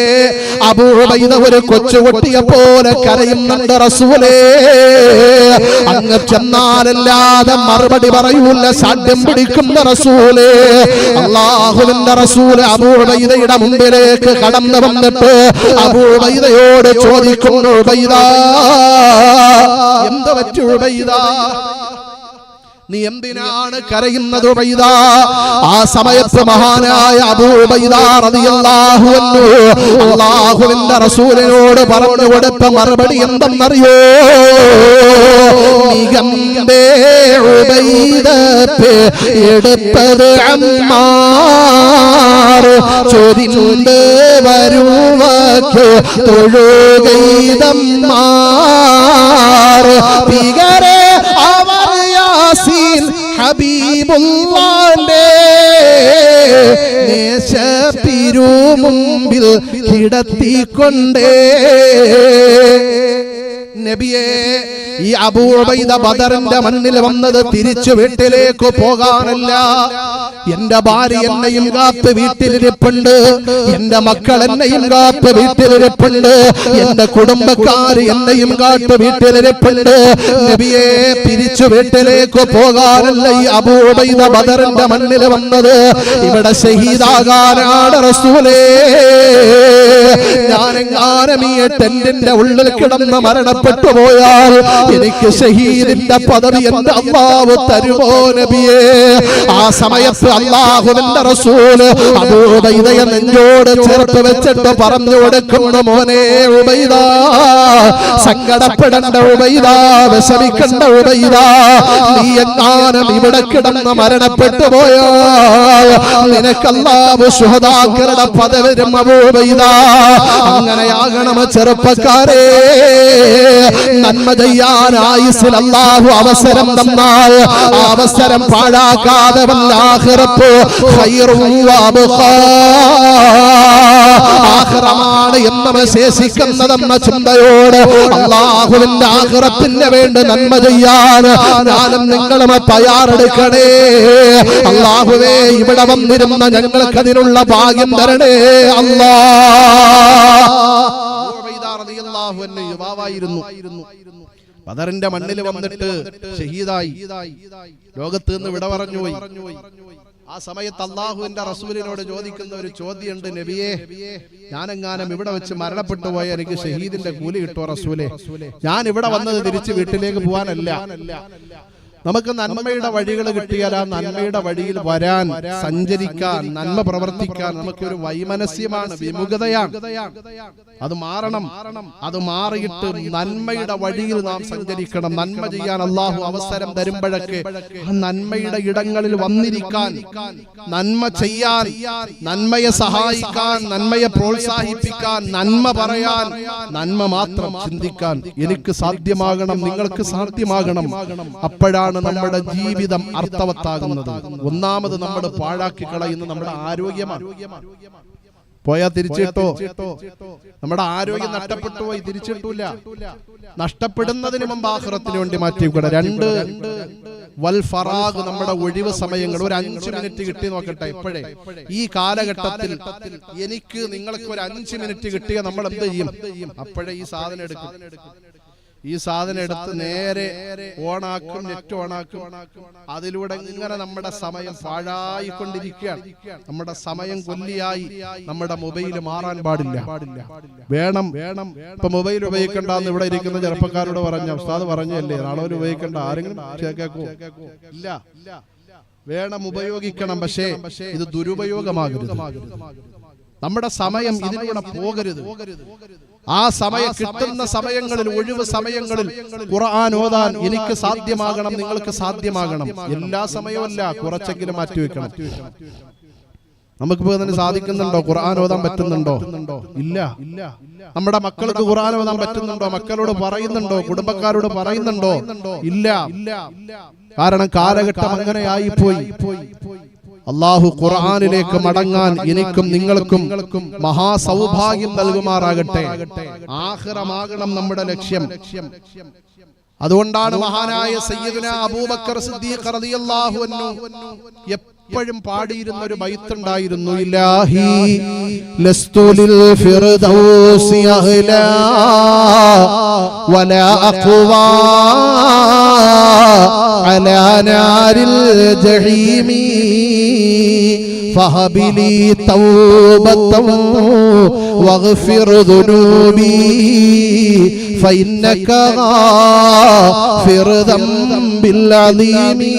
S2: അബൂ ഉബൈദ ഒരു കൊച്ചുകുട്ടിയെ പോലെ കരയുന്നുണ്ട് റസൂലേ. അങ്ങ് ചെന്നാലല്ലാതെ മറുപടി പറയൂല, സാധ്യം പിടിക്കുന്ന റസൂലേ. അല്ലാഹുവിന്റെ റസൂല് അബൂ ഉബൈദയുടെ മുമ്പിലേക്ക് കടന്നു വന്നിട്ട് അബൂ ഉബൈദയോട് ചോദിക്കുന്നു, ഉബൈദ എന്ത് പറ്റി ഉബൈദ? നീ എന്തിനാണ് കരയുന്നത് ഉബൈദ? ആ സമയത്ത് മഹാനായ അബൂ ഉബൈദ റളിയല്ലാഹു അൻഹു അല്ലാഹുവിന്റെ റസൂലിനോട് പറഞ്ഞു കൊടുത്ത മറുപടി എന്തെന്നറിയോ? മികമ്പേ ഉബൈദ പേ എടുപ്പത് അമ്മാർ ചൊരിഞ്ഞ് വരുവക്ക് തൊഴുകൈതമ്മാർ പികരെ അവർ യാസീൻ ഹബീബുല്ലാന്റെ നേശത്തിരുമുമ്പിൽ കിടത്തിക്കൊണ്ടേ. നബിയേ, ഈ അബൂ ഉബൈദ ബദറിന്റെ മണ്ണിൽ വന്നത് തിരിച്ചു വീട്ടിലേക്ക് പോകാനല്ല. എന്റെ ഭാര്യ എന്നെയും കാത്ത് വീട്ടിലിരിപ്പുണ്ട്, എന്റെ മക്കൾ എന്നെയും കാത്ത് വീട്ടിലിരിപ്പുണ്ട്, എന്റെ കുടുംബക്കാര് എന്നെയും കാത്ത് വീട്ടിലിരിപ്പുണ്ട്. നബിയെ, തിരിച്ചു വീട്ടിലേക്ക് പോകാനല്ല ഈ അബൂ ഉബൈദ ബദറിന്റെ മണ്ണിൽ വന്നത്. ഇവിടെ ഷഹീദാകാനാണ് റസൂലേ. ഞാനെങ്ങാനും ഈ ടെന്റിന്റെ ഉള്ളിൽ കിടന്ന് മരണപ്പെട്ടു പോയാൽ എനിക്ക് ഷഹീദിന്റെ പദവി എന്റെ അല്ലാഹു തരുമോ നബിയേ? ആ സമയത്ത് അല്ലാഹുവിന്റെ റസൂൽ അബൂ ഉബൈദയെ നെഞ്ചോട് ചേർത്ത് വെച്ചിട്ട് പറഞ്ഞു കൊടുക്കുന്നു, മോനെ ഉബൈദ, സങ്കടപ്പെടേണ്ട ഉബൈദ, വിഷമിക്കണ്ട ഉബൈദ. നീ എങ്ങാനും ഇവിടെ കിടന്ന് മരണപ്പെട്ടു പോയാൽ നിനക്ക് അല്ലാഹു ശുഹദാക്കളുടെ പദവി തരും അബൂ ഉബൈദ. അങ്ങനെയാകണം ചെറുപ്പക്കാരെ. നന്മ ചെയ്യാൻ ആയുസ്സിൽ അല്ലാഹു അവസരം തന്നാൽ ആ അവസരം പാഴാക്കാതെ വല്ലാഖിറത്ത് ഖൈറും വഅബ്ഖാ, ആഖിറമാണ് എന്ന് ശേഷിക്കുന്നതെന്ന ചിന്തയോട് അല്ലാഹുവിന്റെ ആഖിറത്തിന് വേണ്ടി നന്മ ചെയ്യാൻ ഞാനും നിങ്ങളും തയ്യാറെടുക്കണേ. അല്ലാഹുവേ, ഇവിടെ വന്നിരുന്ന ഞങ്ങൾക്ക് അതിനുള്ള ഭാഗ്യം തരണേ അല്ലാഹ്. യുവാവായിരുന്നു, ബദറിന്റെ മണ്ണിൽ വന്നിട്ട് ഷഹീദായി, ലോകത്ത് നിന്ന് വിട പറഞ്ഞുപോയി. ആ സമയത്ത് അല്ലാഹുവിന്റെ റസൂലിനോട് ചോദിക്കുന്ന ഒരു ചോദ്യമുണ്ട്, നബിയേ, ഞാനെങ്ങാനും ഇവിടെ വെച്ച് മരണപ്പെട്ടു പോയ എനിക്ക് ഷഹീദിന്റെ കൂലി കിട്ടുമോ റസൂലേ? ഞാൻ ഇവിടെ വന്നത് തിരിച്ച് വീട്ടിലേക്ക് പോകാനല്ല. നമുക്ക് നന്മയുടെ വഴികൾ കിട്ടിയാൽ ആ നന്മയുടെ വഴിയിൽ വരാൻ, സഞ്ചരിക്കാൻ, നന്മ പ്രവർത്തിക്കാൻ നമുക്കൊരു വൈമനസ്യമാണ്, വിമുഖതയാണ്. അത് മാറണം. അത് മാറിയിട്ട് നന്മയുടെ വഴിയിൽ നാം സഞ്ചരിക്കണം. നന്മ ചെയ്യാൻ അള്ളാഹു അവസരം തരുമ്പോഴൊക്കെ ആ നന്മയുടെ ഇടങ്ങളിൽ വന്നിരിക്കാൻ, നന്മ ചെയ്യാൻ, നന്മയെ സഹായിക്കാൻ, നന്മയെ പ്രോത്സാഹിപ്പിക്കാൻ, നന്മ പറയാൻ, നന്മ മാത്രം ചിന്തിക്കാൻ എനിക്ക് സാധ്യമാകണം, നിങ്ങൾക്ക് സാധ്യമാകണം. അപ്പോഴാണ് നമ്മുടെ ജീവിതം അർത്ഥവത്താകുന്നത്. ഒന്നാമത് നമ്മൾ പാഴാക്കി കളയുന്ന നമ്മുടെ ആരോഗ്യമാണ്. പോയാ തിരിച്ചിട്ടോ, നമ്മുടെ ആരോഗ്യം നഷ്ടപ്പെട്ടു പോയി, തിരിച്ചിട്ടില്ല. നഷ്ടപ്പെടുന്നതിന് മുമ്പ് ആഖിറത്തിന് വേണ്ടി മാറ്റിവെക്കണം. 2 വൽ ഫറാഗ്, നമ്മുടെ ഒഴിവ് സമയങ്ങൾ. ഒരു 5 മിനിറ്റ് കിട്ടി നോക്കട്ടെ. ഇപ്പോഴേ ഈ കാലഘട്ടത്തിൽ എനിക്ക് നിങ്ങൾക്ക് ഒരു 5 മിനിറ്റ് കിട്ടിയ നമ്മൾ എന്ത് ചെയ്യും? അപ്പോഴേ ഈ സാധനം എടുക്കും. ഈ സാധനം എടുത്ത് നേരെ ഓണാക്കും, നെറ്റ് ഓണാക്കും. അതിലൂടെ ഇങ്ങനെ നമ്മുടെ സമയം പാഴായിക്കൊണ്ടിരിക്കുകയാണ്. നമ്മുടെ സമയം കൊല്ലിയായി നമ്മുടെ മൊബൈൽ മാറാൻ പാടില്ല. വേണം. ഇപ്പൊ മൊബൈൽ ഉപയോഗിക്കണ്ടെന്ന് ഇവിടെ ഇരിക്കുന്ന ചെറുപ്പക്കാരോട് പറഞ്ഞ ഉസ്താദ് പറഞ്ഞല്ലേ, നാളെ ഉപയോഗിക്കണ്ട. ആരെങ്കിലും കേൾക്കോ? ഇല്ല. വേണം, ഉപയോഗിക്കണം. പക്ഷേ ഇത് ദുരുപയോഗമാകരുത്. നമ്മുടെ സമയം ഇതിലൂടെ പോകരുത്. ആ സമയം കിട്ടുന്ന സമയങ്ങളിൽ, ഒഴിവ് സമയങ്ങളിൽ ഖുർആൻ ഓതാൻ എനിക്ക് സാധ്യമാകണം, നിങ്ങൾക്ക് സാധ്യമാകണം. എല്ലാ സമയവുമല്ല, കുറച്ചെങ്കിലും മാറ്റിവെക്കണം. നമുക്കിപ്പോ തന്നെ സാധിക്കുന്നുണ്ടോ? ഖുർആൻ ഓതാൻ പറ്റുന്നുണ്ടോ? ഇല്ല. നമ്മുടെ മക്കൾക്ക് ഖുർആൻ ഓതാൻ പറ്റുന്നുണ്ടോ? മക്കളോട് പറയുന്നുണ്ടോ? കുടുംബക്കാരോട് പറയുന്നുണ്ടോ? ഇല്ല. കാരണം കാലഘട്ടം അങ്ങനെയായി പോയി. അല്ലാഹു ഖുർആനിലേക്ക് മടങ്ങാൻ എനിക്കും നിങ്ങൾക്കും മഹാസൗഭാഗ്യം നൽകുമാറാകട്ടെ. ആഖിറമാകണം നമ്മുടെ ലക്ഷ്യം. അതുകൊണ്ടാണ് മഹാനായ സയ്യിദുനാ അബൂബക്കർ സിദ്ദീഖ് റളിയല്ലാഹു അൻഹു എപ്പോഴും പാടിയിരുന്ന ഒരു ബൈത്ത് ഉണ്ടായിരുന്നു. ഇലാഹി ലസ്തു ലിൽ ഫിർദൗസി അഹ്ലാ വലാ അഖ്വാ അലാ നാരിൽ ജഹീമി ഫഹബിലി തൗബതൻ വഗ്ഫിർ ദുനൂബി ഫഇന്നക ഗാഫിർ ദംബിൽ അലീമി.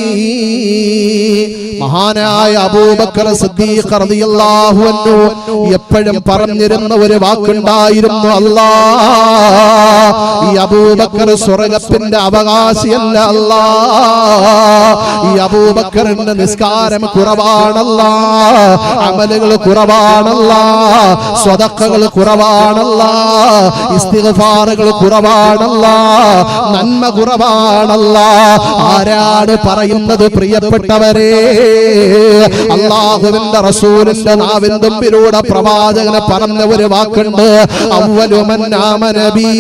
S2: മഹാനായ അബൂബക്കർ സിദ്ദീഖ് റളിയല്ലാഹു അൻഹു എപ്പോഴും പറഞ്ഞിരുന്ന ഒരു വാക്കുണ്ടായിരുന്നു. അല്ലാഹ്, ഈ അബൂബക്കർ സ്വർഗ്ഗത്തിന്റെ അവകാശിയല്ല. അല്ലാഹ്, ഈ അബൂബക്കറിന്റെ നിസ്കാരം കുറവാണല്ലാഹ്, അമലുകൾ കുറവാണല്ലാഹ്, സ്വതക്കകൾ കുറവാണല്ലാഹ്, ഇസ്തിഗ്ഫാറുകൾ കുറവാണല്ലാഹ്, നന്മ കുറവാണല്ലാഹ്. ആരാണ് പറയുന്നത്? പ്രിയപ്പെട്ടവരെ, അല്ലാഹുവിന്റെ റസൂലിന്റെ നാവിൻ തുമ്പിലൂടെ പ്രവാചകനെ പറഞ്ഞ ഒരു വാക്കുണ്ട്. അവ്വലു മൻ ആമന ബി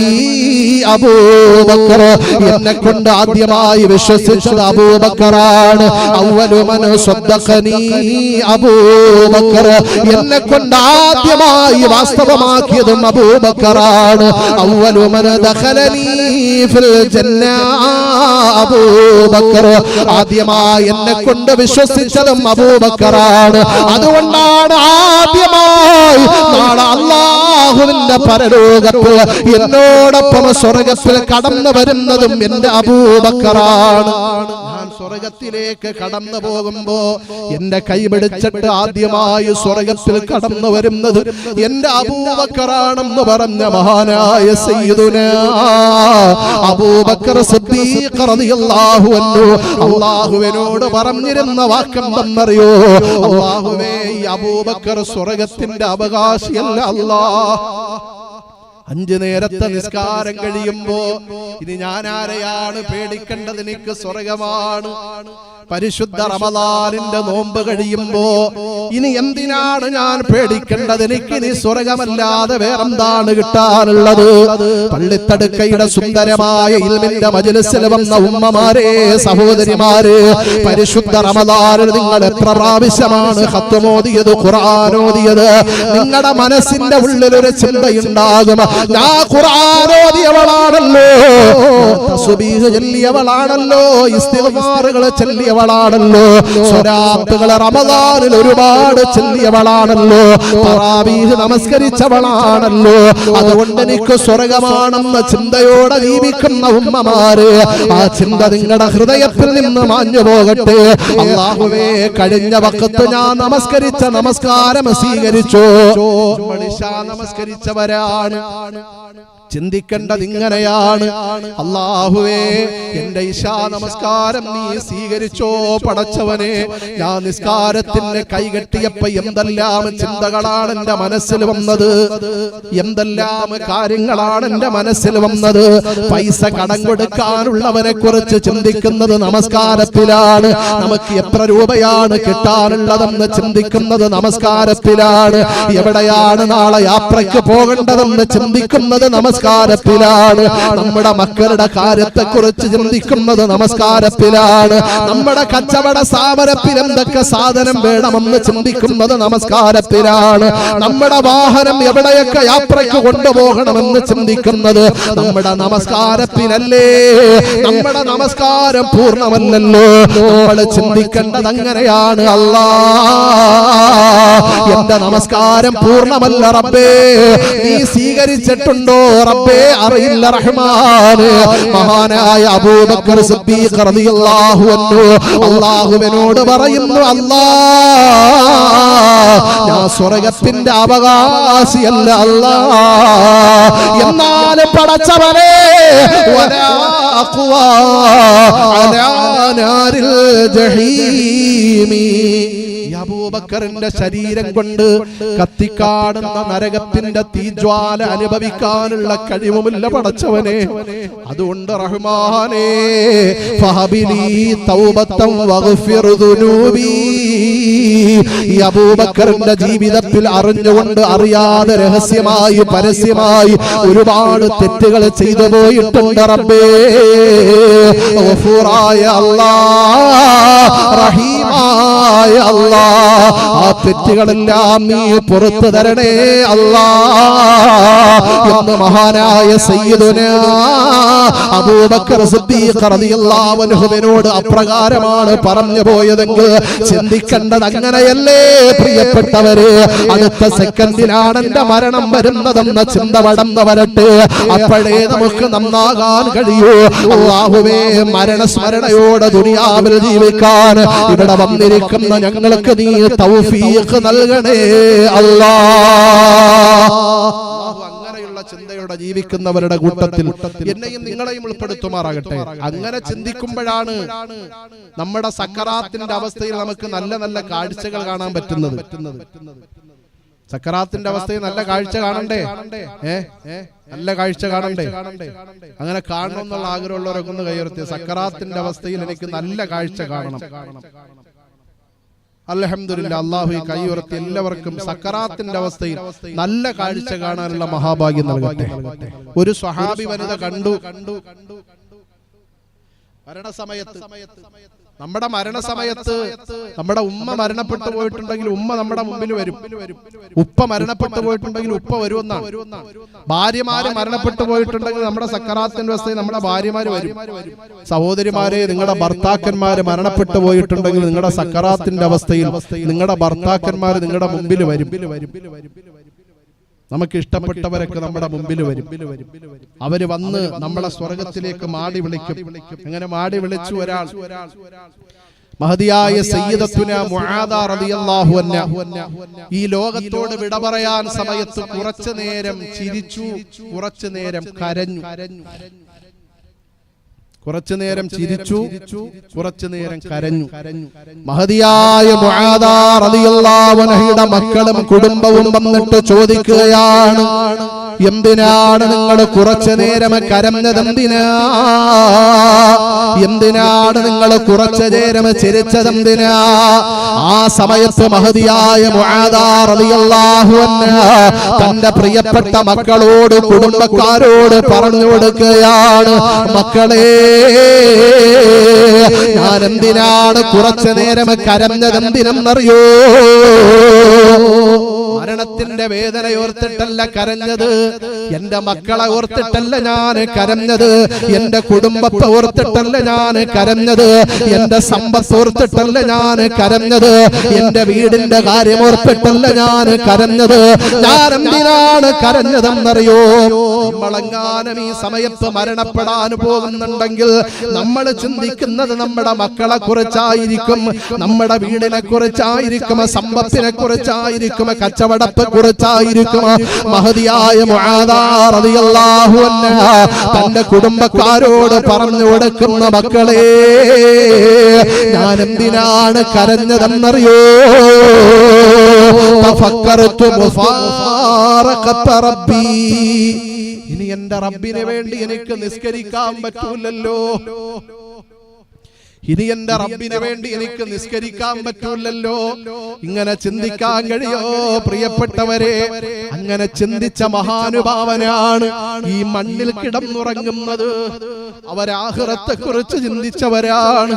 S2: അബൂബക്കർ. എന്നെ കൊണ്ട് ആദ്യമായി വിശ്വസിച്ചത് അബൂബക്കറാണ്. അവ്വലു മൻ സ്വദ്ദഖനി അബൂബക്കർ. എന്നെ കൊണ്ട് ആദ്യമായി വാസ്തവമാക്കിയതും അബൂബക്കറാണ്. അവ്വലു മൻ ദഖലനി ഫിൽ ജന്ന അബൂബക്കർ. ആദ്യമായി എന്നെ കൊണ്ട് വിശ്വസിച്ചതും അബൂബക്കറാണ്. അതുകൊണ്ടാണ് ആദ്യമായി നാളെ അല്ലാഹുവിന്റെ പരലോകത്തിൽ എന്നോടൊപ്പം സ്വർഗ്ഗത്തിൽ കടന്നു വരുന്നതും എന്റെ അബൂബക്കറാണ്. ഞാൻ സ്വർഗ്ഗത്തിലേക്ക് കടന്നു പോകുമ്പോ എന്റെ കൈ പിടിച്ചിട്ട് ആദ്യമായി സ്വർഗ്ഗത്തിൽ കടന്നു വരുന്നത് എന്റെ അബൂബക്കറാണെന്ന് പറഞ്ഞ മഹാനായ സയ്യിദുനാ അബൂബക്കർ സിദ്ദീഖ് റളിയല്ലാഹു അൻഹു അല്ലാഹുവിനോട് പറഞ്ഞിരുന്ന വാക്കെന്തെന്നറിയോ? അല്ലാഹുവേ, ഈ അബൂബക്കർ സ്വർഗ്ഗത്തിന്റെ അവകാശിയല്ല. അല്ലാഹ്, 5 നേരത്തെ നിസ്കാരം കഴിയുമ്പോ ഇനി ഞാൻ ആരെയാണ് പേടിക്കേണ്ടത്? എനിക്ക് സ്വർഗ്ഗമാണ്. പരിശുദ്ധ റമദാനിന്റെ നോമ്പ് കഴിയുമ്പോ ഇനി എന്തിനാണ് ഞാൻ പേടിക്കേണ്ടത്? എനിക്ക് ഇനി സ്വർഗ്ഗമല്ലാതെ വേറെന്താണ് കിട്ടാനുള്ളത്? പള്ളിത്തടുക്കയുടെ സുന്ദരമായ ഇൽമിന്റെ മജ്‌ലിസിൽ വന്ന ഉമ്മമാരെ, സഹോദരിമാരെ, പരിശുദ്ധ റമദാനിൽ നിങ്ങൾ എത്ര പ്രാവശ്യമാണ് ഖത്മോദിയത്, ഖുർആൻ ഓതിയത്? നിങ്ങളുടെ മനസ്സിന്റെ ഉള്ളിൽ ഒരു ചിന്തയുണ്ടാകും,
S1: ഞാൻ ഖുർആൻ ഓതിയവളാണല്ലോ, തസ്ബീഹ് ചൊല്ലിയവളാണല്ലോ, ഇസ്തിഗ്ഫാറുകൾ ചൊല്ലിയവളാണല്ലോ, സ്വലാത്തുകൾ റമദാനിൽ ഒരുപാട് ചൊല്ലിയവളാണല്ലോ, തറാവീഹ് നമസ്കരിച്ചവളാണല്ലോ. അതുകൊണ്ട് എനിക്ക് സ്വർഗമാണെന്ന ചിന്തയോടെ ജീവിക്കുന്ന ഉമ്മമാര്, ആ ചിന്ത നിങ്ങളുടെ ഹൃദയത്തിൽ നിന്ന് മാഞ്ഞു പോകട്ടെ. അല്ലാഹുവേ, കഴിഞ്ഞ വഖത്ത് ഞാൻ നമസ്കരിച്ച നമസ്കാരം സ്വീകരിച്ചോ? നമസ്കരിച്ചവരാണ്. ചിന്തിക്കേണ്ടത് ഇങ്ങനെയാണ്, അല്ലാഹുവേ എന്റെ ഇശാ നമസ്കാരം നീ സ്വീകരിച്ചോ പടച്ചവനെ. ഞാൻ നിസ്കാരത്തിന് കൈകെട്ടിയപ്പോ എന്തെല്ലാം ചിന്തകളാണ് എന്റെ മനസ്സിൽ വന്നത്, എന്തെല്ലാം കാര്യങ്ങളാണ് എന്റെ മനസ്സിൽ വന്നത്. പൈസ കടം കൊടുക്കാനുള്ളവനെ കുറിച്ച് ചിന്തിക്കുന്നത് നമസ്കാരത്തിലാണ്. നമുക്ക് എത്ര രൂപയാണ് കിട്ടാനുള്ളതെന്ന് ചിന്തിക്കുന്നത് നമസ്കാരത്തിലാണ്. എവിടെയാണ് നാളെ യാത്രയ്ക്ക് പോകേണ്ടതെന്ന് ചിന്തിക്കുന്നത് നമസ്കാരത്തിലാണ്. നമ്മുടെ മക്കളുടെ കാര്യത്തെ കുറിച്ച് ചിന്തിക്കുന്നത് നമസ്കാരത്തിലാണ്. നമ്മുടെ കച്ചവട സ്ഥാപനത്തിൽ എന്തൊക്കെ സാധനം വേണമെന്ന് ചിന്തിക്കുന്നത് നമസ്കാരത്തിലാണ്. നമ്മുടെ വാഹനം എവിടെയൊക്കെ യാത്രയ്ക്ക് കൊണ്ടുപോകണമെന്ന് ചിന്തിക്കുന്നത് നമ്മുടെ നമസ്കാരത്തിലല്ലേ. നമ്മുടെ നമസ്കാരം പൂർണ്ണമല്ലല്ലോ. നമ്മൾ ചിന്തിക്കേണ്ടത് അങ്ങനെയാണ്, അല്ലാ എന്റെ നമസ്കാരം പൂർണ്ണമല്ല റബ്ബേ, നീ സ്വീകരിച്ചിട്ടുണ്ടോ റബ്ബേ അറിയില്ല റഹ്മാനേ. മഹാനായ അബൂബക്കർ സിദ്ദീഖ് റളിയല്ലാഹു അൻഹു അല്ലാഹുവിനോട് പറയുന്നു, അല്ലാ ഞാൻ സ്വർഗ്ഗത്തിന്റെ അവകാശിയല്ല അല്ലാ, എന്നാൽ പടച്ചവനെ വലാ അഖ്വാ അലാ നാരിൽ ജഹീമി. അബൂബക്കറിന്റെ ശരീരം കൊണ്ട് കത്തിക്കാടുന്ന നരകത്തിന്റെ തീജ്വാല അനുഭവിക്കാനുള്ള കഴിവുമില്ല പടച്ചവനെ. അതുകൊണ്ട് റഹ്മാനേ ഫഹബിലി തൗബത്തൻ വഗ്ഫിർ ദുനൂബി. ഈ അബൂബക്കറിന്റെ ജീവിതത്തിൽ അറിഞ്ഞുകൊണ്ട് അറിയാതെ രഹസ്യമായി പരസ്യമായി ഒരുപാട് തെറ്റുകൾ ചെയ്തു പോയിട്ടുണ്ട് റബ്ബേ. ഗഫൂറായ അല്ലാഹ്, റഹീമായ അല്ലാഹ്, ആ തെറ്റുകളെല്ലാം നീ പുറത്തു തരണേ അല്ലാ എന്ന് മഹാനായ സയ്യിദുനാ അബൂബക്കർ സിദ്ദീഖ് റളിയല്ലാഹു അൻഹുവിനോട് അപ്രകാരമാണ് പറഞ്ഞു പോയതെങ്കിൽ ചിന്തിക്കേണ്ടത് അങ്ങനെയല്ലേ പ്രിയപ്പെട്ടവരെ. അടുത്ത സെക്കൻഡിലാണ് എന്റെ മരണം വരുന്നതെന്ന ചിന്ത കടന്നു വരട്ടെ, അപ്പോഴേ നമുക്ക് നന്നാകാൻ കഴിയൂ. അല്ലാഹുവേ, മരണസ്മരണയോടെ ദുനിയാവിൽ ജീവിക്കാൻ ഇവിടെ വന്നിരിക്കുന്ന ഞങ്ങൾക്ക് നീ തൗഫീഖ് നൽകണേ അല്ലാഹ്. അങ്ങനെയുള്ള ചിന്തയോടെ ജീവിക്കുന്നവരുടെ കൂട്ടത്തിൽ എന്നെയും നിങ്ങളെയും ഉൾപ്പെടുത്തുമാറാകട്ടെ. അങ്ങനെ ചിന്തിക്കുമ്പോഴാണ് നമ്മുടെ സക്കറാത്തിന്റെ അവസ്ഥയിൽ നമുക്ക് നല്ല നല്ല കാഴ്ചകൾ കാണാൻ പറ്റുന്നത്. സക്കറാത്തിന്റെ അവസ്ഥയിൽ നല്ല കാഴ്ച കാണണ്ടേ? നല്ല കാഴ്ച കാണണ്ടേ? അങ്ങനെ കാണണമെന്നുള്ള ആഗ്രഹമുള്ളവരൊക്കെ ഒന്ന് കൈയുയർത്തി. സക്കറാത്തിന്റെ അവസ്ഥയിൽ എനിക്ക് നല്ല കാഴ്ച കാണണം. അൽഹംദുലില്ലാ, അല്ലാഹു ഈ കൈയുയർത്തി എല്ലാവർക്കും സക്കറാത്തിന്റെ അവസ്ഥയിൽ നല്ല കാഴ്ച കാണാനുള്ള മഹാഭാഗ്യം നൽകട്ടെ. ഒരു സ്വഹാബി വനിത കണ്ടു, മരണസമയത്ത്, നമ്മുടെ മരണസമയത്ത് നമ്മുടെ ഉമ്മ മരണപ്പെട്ടു പോയിട്ടുണ്ടെങ്കിൽ ഉമ്മ നമ്മുടെ മുമ്പിൽ വരും, ഉപ്പ മരണപ്പെട്ടു പോയിട്ടുണ്ടെങ്കിൽ ഉപ്പ വരുമെന്നാണ്. ഭാര്യമാര് മരണപ്പെട്ടു പോയിട്ടുണ്ടെങ്കിൽ നമ്മുടെ സക്കറാത്തിന്റെ അവസ്ഥയിൽ നമ്മുടെ ഭാര്യമാര് വരും. സഹോദരിമാരെ, നിങ്ങളുടെ ഭർത്താക്കന്മാര് മരണപ്പെട്ടു പോയിട്ടുണ്ടെങ്കിൽ നിങ്ങളുടെ സക്കറാത്തിന്റെ അവസ്ഥയിൽ നിങ്ങളുടെ ഭർത്താക്കന്മാര് നിങ്ങളുടെ മുമ്പിൽ വരും. നമുക്ക് ഇഷ്ടപ്പെട്ടവരൊക്കെ നമ്മുടെ മുമ്പിൽ വരും. അവര് വന്ന് നമ്മളെ സ്വർഗത്തിലേക്ക് മാടി വിളിക്കും. അങ്ങനെ മാടി വിളിച്ചു ഒരാൾ മഹദിയായ സയ്യിദത്തുന മുആദ റളിയല്ലാഹു അൻഹ ഈ ലോകത്തോട് വിട പറയാൻ സമയത്ത് കുറച്ചു നേരം ചിരിച്ചു, കുറച്ചു നേരം കരഞ്ഞു. കുറച്ചു നേരം ചിരിച്ചു, കുറച്ചു നേരം കരഞ്ഞു. മഹദിയായ മുആദ റളിയല്ലാഹു അൻഹയുടെ മക്കളും കുടുംബവും വന്നിട്ട് ചോദിക്കുകയാണ്, എന്തിനാണ് നിങ്ങൾ കുറച്ചു നേരം കരഞ്ഞതെന്തിനാ? എന്തിനാണ് നിങ്ങൾ കുറച്ചു നേരം ചിരിച്ചതെന്തിനാ? ആ സമയത്ത് മഹദിയായ മുആദ റളിയല്ലാഹു അൻഹ തന്റെ പ്രിയപ്പെട്ട മക്കളോട് കുടുംബക്കാരോട് പറഞ്ഞു കൊടുക്കുകയാണ്, മക്കളെ, ഞാൻ എന്തിനാണ് കുറച്ചു നേരം കരഞ്ഞതെന്തിനെന്നറിയോ?
S2: മരണത്തിന്റെ വേദന ഓർത്തിട്ടല്ല കരഞ്ഞത്, എന്റെ മക്കളെ ഓർത്തിട്ടല്ല ഞാൻ കരഞ്ഞത്, എന്റെ കുടുംബത്തെ ഓർത്തിട്ടല്ല ഞാൻ കരഞ്ഞത്, എന്റെ സമ്പത്ത് ഓർത്തിട്ടല്ല ഞാൻ കരഞ്ഞത്, എന്റെ വീടിന്റെ കാര്യം ഓർത്തിട്ടല്ല ഞാൻ കരഞ്ഞത്. ഞാൻ എന്തിനാണ് കരഞ്ഞതെന്നറിയോ? നമ്മളെങ്ങാനും ഈ സമയത്ത് മരണപ്പെടാൻ പോകുന്നുണ്ടെങ്കിൽ നമ്മൾ ചിന്തിക്കുന്നത് നമ്മുടെ മക്കളെ കുറിച്ചായിരിക്കും, നമ്മുടെ വീടിനെ കുറിച്ചായിരിക്കും, സമ്പത്തിനെ കുറിച്ചായിരിക്കും, കച്ചവടത്തെ കുറിച്ചായിരിക്കും. മഹദിയായ മുആദ റളിയല്ലാഹു അൻഹ തന്റെ കുടുംബക്കാരോട് പറഞ്ഞു കൊടുക്കുന്ന മക്കളെ, ഞാൻ എന്തിനാണ് കരഞ്ഞതെന്നറിയോ? തഫക്കറതു മുഫാറഖത റബ്ബി, ഇനി എന്റെ റബ്ബിന് വേണ്ടി എനിക്ക് നിസ്കരിക്കാൻ പറ്റൂലല്ലോ, ഇനി എന്റെ റബ്ബിന് വേണ്ടി എനിക്ക് നിസ്കരിക്കാൻ പറ്റൂലല്ലോ. ഇങ്ങനെ ചിന്തിക്കാൻ കഴിയോ പ്രിയപ്പെട്ടവരെ? അങ്ങനെ ചിന്തിച്ച മഹാനുഭാവനാണ് ഈ മണ്ണിൽ കിടന്നുറങ്ങുന്നത്. അവരാഖിറത്തെ കുറിച്ച് ചിന്തിച്ചവരാണ്,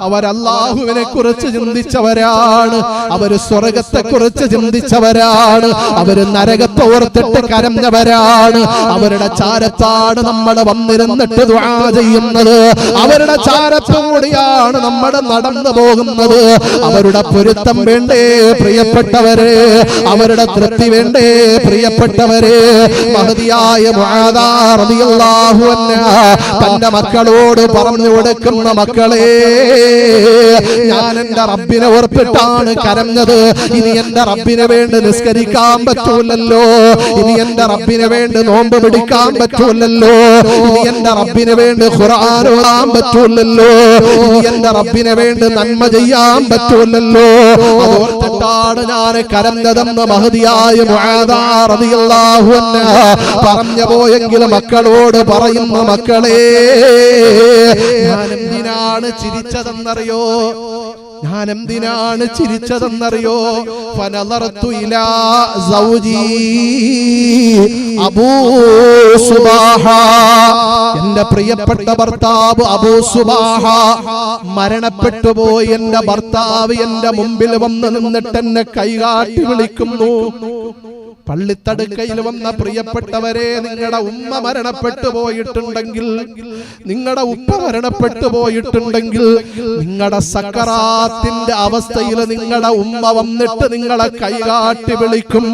S2: അവരല്ലാഹുവിനെ കുറിച്ച് ചിന്തിച്ചവരാണ്, അവര് സ്വർഗത്തെ കുറിച്ച് ചിന്തിച്ചവരാണ്, അവര് നരകത്തെ ഓർത്തിട്ട് കരഞ്ഞവരാണ്. അവരുടെ ചാരത്താണ് നമ്മൾ വന്നിരുന്നിട്ട് ദുആ ചെയ്യുന്നത്, അവരുടെ ചാരത്തോടെയാണ് നമ്മൾ നടന്നു പോകുന്നത്. അവരുടെ പൊരുത്തം വേണ്ടേ പ്രിയപ്പെട്ടവരെ? അവരുടെ തൃപ്തി വേണ്ടേ പ്രിയപ്പെട്ടവരെ? മഹദിയായ മുആദ റളിയല്ലാഹു അൻഹ തന്റെ മക്കളോട് പറഞ്ഞു കൊടുക്കുന്ന മക്കളെ, ഞാൻ എന്റെ റബ്ബിനെ ഓർത്തിട്ടാണ് കരഞ്ഞത്. ഇനി എന്റെ റബ്ബിനെ വേണ്ടി നിസ്കരിക്കാൻ പറ്റൂലല്ലോ, ഇനി എന്റെ റബ്ബിനെ വേണ്ടി നോമ്പ് പിടിക്കാൻ പറ്റൂലല്ലോ, ഇനി എന്റെ റബ്ബിനെ വേണ്ടി ഖുർആൻ ഓതാൻ പറ്റൂലല്ലോ, ഇനി എന്റെ റബ്ബിനെ വേണ്ടി നന്മ ചെയ്യാൻ പറ്റൂലല്ലോ. അതോർത്തിട്ടാണ് ഞാൻ കരഞ്ഞതെന്ന് മഹദിയായ മുആദ റളിയല്ലാഹു അൻഹ പറഞ്ഞു പോയെങ്കിൽ മക്കളോട് പറയുന്ന മക്കളെ, ഞാൻ എന്തിനാണ് ചിരിച്ചതെന്നറിയോ? ഞാൻ എന്തിനാണ് ചിരിച്ചതെന്നറിയോ? ഫനളർതു ഇലാ സൗജി അബൂ സുബാഹ, എന്റെ പ്രിയപ്പെട്ട ഭർത്താവ് അബൂ സുബാഹ മരണപ്പെട്ടു പോയി. എന്റെ ഭർത്താവ് എന്റെ മുമ്പിൽ വന്ന് നിന്നിട്ട് എന്നെ കൈകാട്ടി വിളിക്കുന്നു. പള്ളിത്തടുക്കയിൽ വന്ന പ്രിയപ്പെട്ടവരെ, നിങ്ങളുടെ ഉമ്മ മരണപ്പെട്ടു പോയിട്ടുണ്ടെങ്കിൽ, നിങ്ങളുടെ ഉപ്പ മരണപ്പെട്ടു പോയിട്ടുണ്ടെങ്കിൽ, നിങ്ങളുടെ സക്കറാത്തിന്റെ അവസ്ഥയിൽ നിങ്ങളുടെ ഉമ്മ വന്നിട്ട് നിങ്ങളെ കൈകാട്ടി വിളിക്കും,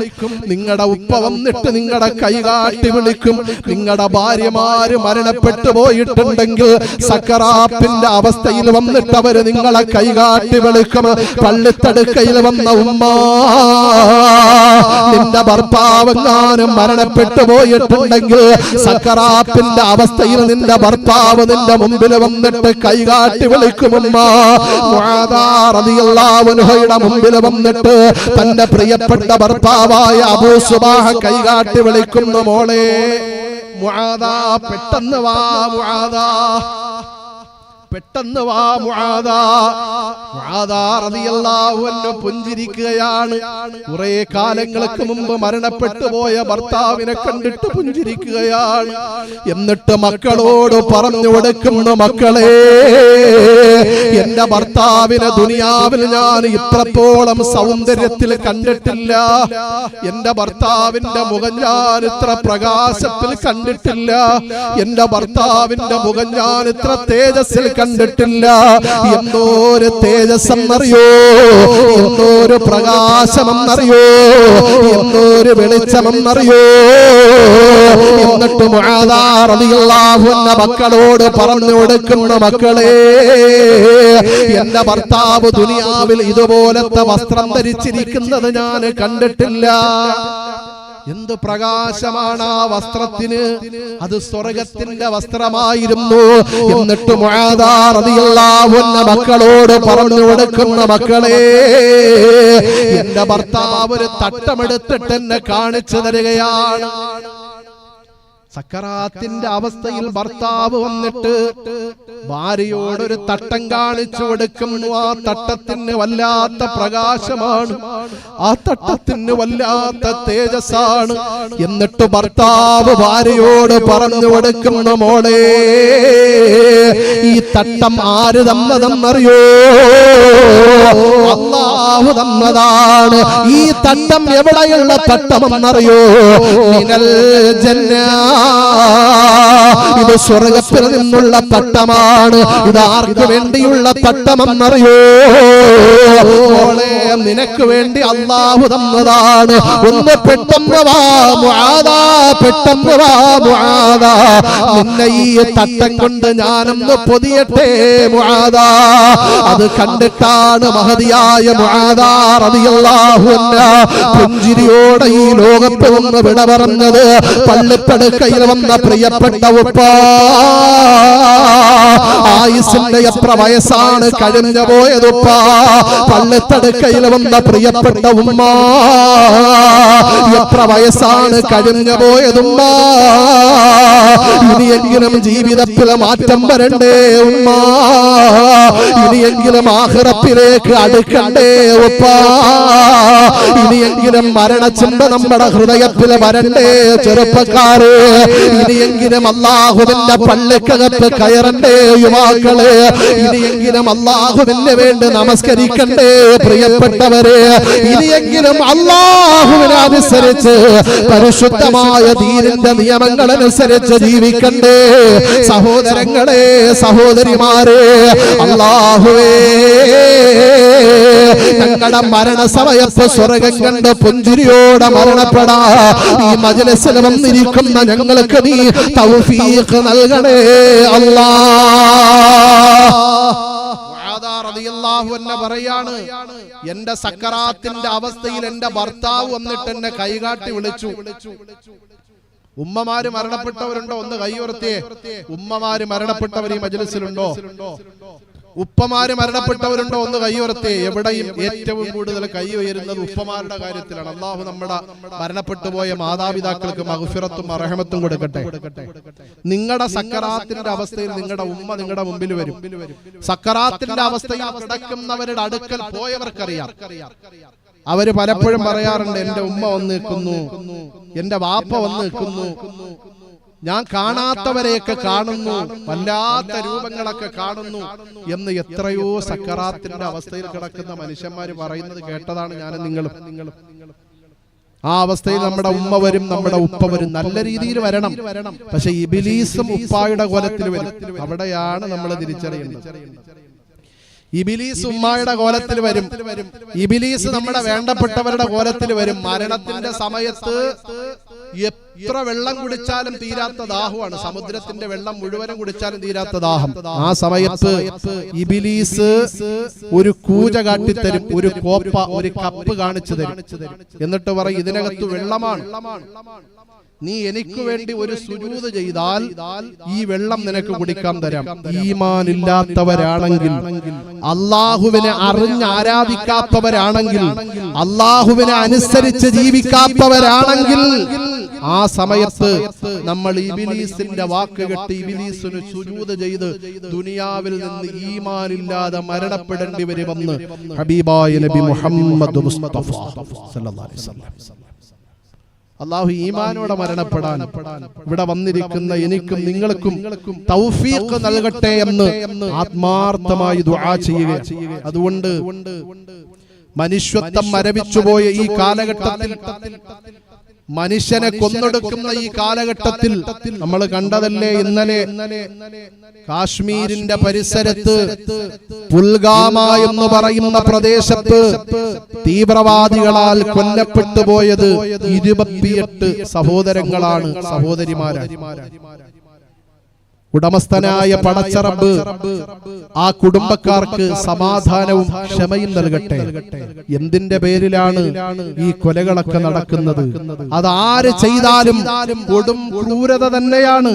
S2: നിങ്ങളുടെ ഉപ്പ വന്നിട്ട് നിങ്ങളുടെ കൈകാട്ടി വിളിക്കും. നിങ്ങളുടെ ഭാര്യമാര് മരണപ്പെട്ടു പോയിട്ടുണ്ടെങ്കിൽ സക്കറാത്തിന്റെ അവസ്ഥയിൽ വന്നിട്ട് അവര് നിങ്ങളെ കൈകാട്ടി വിളിക്കും. പള്ളിത്തടുക്കയിൽ വന്ന ഉമ്മ, നിന്റെ ഭർത്താവെങ്ങാനും മരണപ്പെട്ടു പോയിട്ടുണ്ടെങ്കിൽ സക്കറാത്തിന്റെ അവസ്ഥയിൽ നിന്റെ ഭർത്താവ് നിന്റെ മുമ്പിൽ വന്നിട്ട് കൈകാട്ടി വിളിക്കുമുമ്മ. മുആദ റളിയല്ലാഹു അൻഹയുടെ മുമ്പിൽ വന്നിട്ട് തന്റെ പ്രിയപ്പെട്ട ഭർത്താവായ അബൂ സുബാഹ കൈകാട്ടി വിളിക്കുന്നു. മോളെ മുആദ, പെട്ടെന്ന് വാ മുആദ, പെട്ടെന്ന് വാ മുആദ. മുആദ റളിയല്ലാഹു അൻഹു പുഞ്ചിരിക്കുകയാണ്. കുറെ കാലങ്ങൾക്ക് മുമ്പ് മരണപ്പെട്ടു പോയ ഭർത്താവിനെ കണ്ടിട്ട് പുഞ്ചിരിക്കുകയാണ്. എന്നിട്ട് മക്കളോട് പറഞ്ഞു കൊടുക്കുന്നു, മക്കളെ, എന്റെ ഭർത്താവിനെ ദുനിയാവിൽ ഞാൻ ഇത്രത്തോളം സൗന്ദര്യത്തിൽ കണ്ടിട്ടില്ല, എന്റെ ഭർത്താവിന്റെ മുഖം ഞാൻ ഇത്ര പ്രകാശത്തിൽ കണ്ടിട്ടില്ല, എന്റെ ഭർത്താവിന്റെ മുഖം ഞാൻ ഇത്ര തേജസ്സിൽ കണ്ടിട്ടില്ല. എന്തോരു തേജസ്സെന്നറിയോ, എന്തോരു പ്രകാശമെന്നറിയോ, എന്തോരു വെളിച്ചമെന്നറിയോ. എന്നിട്ട് മുആദ റളിയല്ലാഹു അൻഹു മക്കളോട് പറഞ്ഞു കൊടുക്കുന്ന, മക്കളെ, എന്റെ ഭർത്താവ് ദുനിയാവിൽ ഇതുപോലത്തെ വസ്ത്രം ധരിച്ചിരിക്കുന്നത് ഞാൻ കണ്ടിട്ടില്ല. എന്ത് പ്രകാശമാണ് ആ വസ്ത്രത്തിന്! അത് സ്വർഗത്തിന്റെ വസ്ത്രമായിരുന്നു. എന്നിട്ട് മുആദ റളിയല്ലാഹു അൻഹു മക്കളോട് പറഞ്ഞു കൊടുക്കുന്ന, മക്കളെ, എന്റെ ഭർത്താവ് ഒരു തട്ടമെടുത്തിട്ട് എന്നെ കാണിച്ചു തരികയാണ്. സക്കറാത്തിന്റെ അവസ്ഥയിൽ ഭർത്താവ് വന്നിട്ട് ഭാര്യയോടൊരു തട്ടം കാണിച്ചു കൊടുക്കുന്നു. ആ തട്ടത്തിന് വല്ലാത്ത പ്രകാശമാണ്, ആ തട്ടത്തിന് വല്ലാത്ത തേജസ്സാണ്. എന്നിട്ട് ഭർത്താവ് ഭാര്യയോട് പറഞ്ഞു കൊടുക്കുന്നു, മോളെ ഈ തട്ടം ആര് തന്നതെന്നറിയോ? അല്ലാഹു തന്നതാണ്. ഈ തട്ടം എവിടെയുള്ള തട്ടമെന്നറിയോ? മിനൽ ജന്ന, ഇത് സ്വർഗ്ഗത്തിൽ നിന്നുള്ള തട്ടമാണ്. ഇത് ആർക്ക് വേണ്ടിയുള്ള തട്ടമെന്നറിയോ? മോളെ നിനക്ക് വേണ്ടി അല്ലാഹു തന്നതാണ്. ഒന്ന് പെട്ടെന്ന് വാ മുആദാ, പെട്ടെന്ന് വാ മുആദാ, നിന്നെ ഈ തട്ടം കൊണ്ട് ഞാനൊന്ന് പൊതിയട്ടെ മുആദാ. അത് കണ്ടിട്ടാണ് മഹദിയായ മുആദാ റളിയല്ലാഹു അൻഹ പുഞ്ചിരിയോടെ ഈ ലോകത്ത് നിന്ന് വിട പറഞ്ഞത്. പള്ളിപ്പടുക്കയിൽ വന്ന പ്രിയപ്പെട്ട ഉപ്പ, ആയുസിന്റെ എത്ര വയസ്സാണ് കഴിഞ്ഞു പോയതുപ്പ? പള്ളിത്തടുക്കയിൽ വന്ന പ്രിയപ്പെട്ട ഉമ്മ, എത്ര വയസ്സാണ് കഴിഞ്ഞു പോയതുമ്മ? ഇനിയെങ്കിലും ജീവിതത്തിൽ മാറ്റം വരണ്ടേ ഉമ്മ? ഇനിയെങ്കിലും ആഖിറത്തിലേക്ക് അടുക്കണ്ടേ ഉപ്പ? ഇനിയെങ്കിലും മരണചിന്ത നമ്മുടെ ഹൃദയത്തിൽ വരണ്ടേ ചെറുപ്പക്കാരെ? ഇനിയെങ്കിലും അല്ലാഹുവിന്റെ പള്ളിക്കകത്ത് കയറണ്ടേ യുവാക്കളെ? ഇനിയെങ്കിലും അല്ലാഹുവിന് വേണ്ടി നമസ്കരിക്കണ്ടേ പ്രിയപ്പെട്ടവരെ? ഇനിയെങ്കിലും അല്ലാഹുവിനെ അനുസരിച്ച് പരിശുദ്ധമായ ദീനിന്റെ നിയമങ്ങൾ അനുസരിച്ച് ജീവിക്കണ്ടേ സഹോദരങ്ങളെ, സഹോദരിമാരെ? അല്ലാഹുവേ, ഞങ്ങളുടെ മരണസമയത്ത് സ്വർഗ്ഗം കണ്ട് പുഞ്ചിരിയോടെ മരണപ്പെടാ ഈ മജ്‌ലിസിൽ വന്നിരിക്കുന്ന ഞങ്ങൾക്ക് നീ തൗഫീഖ് നൽകണേ അല്ലാഹ്. പറയാണ്, എന്റെ സക്കറാത്തിന്റെ അവസ്ഥയിൽ എന്റെ ഭർത്താവ് വന്നിട്ട് എന്നെ കൈകാട്ടി വിളിച്ചു. ഉമ്മമാര് മരണപ്പെട്ടവരുണ്ടോ? ഒന്ന് കൈ ഉയർത്തിയേ. ഉമ്മമാര് മരണപ്പെട്ടവർ ഈ മജ്‌ലിസിലുണ്ടോ? ഉപ്പമാര് മരണപ്പെട്ടവരുണ്ടോ? ഒന്ന് കൈ ഉയർത്തിയേ. എവിടെയും ഏറ്റവും കൂടുതൽ കൈ ഉയരുന്നത് ഉപ്പമാരുടെ കാര്യത്തിലാണ്. അല്ലാഹു നമ്മുടെ മരണപ്പെട്ടു പോയ മാതാപിതാക്കൾക്ക് മഗ്ഫിറത്തും റഹ്മത്തും കൊടുക്കട്ടെ. നിങ്ങളുടെ സക്കറാത്തിന്റെ അവസ്ഥയിൽ നിങ്ങളുടെ ഉമ്മ നിങ്ങളുടെ മുമ്പിൽ വരും. സക്കറാത്തിന്റെ അവസ്ഥയിൽ കിടക്കുന്നവരുടെ അടുക്കൽ പോയവർക്കറിയാം. അവര് പലപ്പോഴും പറയാറുണ്ട്, എന്റെ ഉമ്മ വന്ന് നിൽക്കുന്നു, എന്റെ വാപ്പ വന്ന് നിൽക്കുന്നു, ഞാൻ കാണാത്തവരെയൊക്കെ കാണുന്നു, വല്ലാത്ത രൂപങ്ങളൊക്കെ കാണുന്നു എന്ന് എത്രയോ സക്കറാത്തിന്റെ അവസ്ഥയിൽ കിടക്കുന്ന മനുഷ്യന്മാര് പറയുന്നത് കേട്ടതാണ് ഞാനും നിങ്ങളും. ആ അവസ്ഥയിൽ നമ്മുടെ ഉമ്മ വരും, നമ്മുടെ ഉപ്പ വരും. നല്ല രീതിയിൽ വരണം. പക്ഷെ ഇബ്ലീസും ഉപ്പായുടെ കോലത്തിൽ വരും. അവിടെയാണ് നമ്മൾ തിരിച്ചറിയേണ്ടത്. ഇബ്ലീസ് ഉമ്മായുടെ കോലത്തിൽ വരും. ഇബ്ലീസ് നമ്മുടെ വേണ്ടപ്പെട്ടവരുടെ കോലത്തിൽ വരും. മരണത്തിന്റെ സമയത്ത് എത്ര വെള്ളം കുടിച്ചാലും തീരാത്ത ദാഹമാണ്. സമുദ്രത്തിന്റെ വെള്ളം മുഴുവനും കുടിച്ചാലും തീരാത്ത ദാഹം. ആ സമയത്ത് ഇബ്ലീസ് ഒരു കൂജ കാട്ടിത്തരും, ഒരു കോപ്പ, ഒരു കപ്പ് കാണിച്ചു തരും. എന്നിട്ട് പറയും, ഇതിനകത്ത് വെള്ളമാണ്, നീ എനിക്ക് വേണ്ടി ഒരു സുജൂദ് ചെയ്താൽ ഈ വെള്ളം നിനക്ക് കുടിക്കാൻ തരാം. ഈമാൻ ഇല്ലാത്തവരാണെങ്കിൽ, അല്ലാഹുവിനെ അറിഞ്ഞ് ആരാധിക്കാത്തവരാണെങ്കിൽ, അല്ലാഹുവിനെ അനുസരിച്ച് ജീവിക്കാത്തവരാണെങ്കിൽ, ആ സമയത്ത് നമ്മൾ ഇബ്ലീസിന്റെ വാക്ക് കേട്ട് ഇബ്ലീസിന് സുജൂദ് ചെയ്ത് ദുനിയാവിൽ നിന്ന് ഈമാൻ ഇല്ലാതെ മരണപ്പെടേണ്ടി വരുമെന്ന് ഹബീബായ നബി മുഹമ്മദ് മുസ്തഫ സല്ലല്ലാഹു അലൈഹി വസല്ലം. അല്ലാഹു ഈമാനോടെ മരണപ്പെടാൻ ഇവിടെ വന്നിരിക്കുന്ന എനിക്കും നിങ്ങൾക്കും തൗഫീഖ് നൽകട്ടെ എന്ന് ആത്മാർത്ഥമായി ദുആ ചെയ്യുക. അതുകൊണ്ട് മനുഷ്യത്വം മരവിച്ചുപോയ ഈ കാലഘട്ടത്തിൽ, മനുഷ്യനെ കൊന്നൊടുക്കുന്ന ഈ കാലഘട്ടത്തിൽ നമ്മൾ കണ്ടതല്ലേ ഇന്നലെ കാശ്മീരിന്റെ പരിസരത്ത് പുൽഗാമ എന്ന് പറയുന്ന പ്രദേശത്ത് തീവ്രവാദികളാൽ കൊല്ലപ്പെട്ടു പോയത് 28 സഹോദരങ്ങളാണ്, സഹോദരിമാരാണ്. ഉടമസ്ഥനായ പടച്ചറബ് ആ കുടുംബക്കാർക്ക് സമാധാനവും ക്ഷമയും നൽകട്ടെ. എന്തിന്റെ പേരിലാണ് ഈ കൊലകളൊക്കെ നടക്കുന്നത്? അതാര് ചെയ്താലും കൊടും ക്രൂരത തന്നെയാണ്.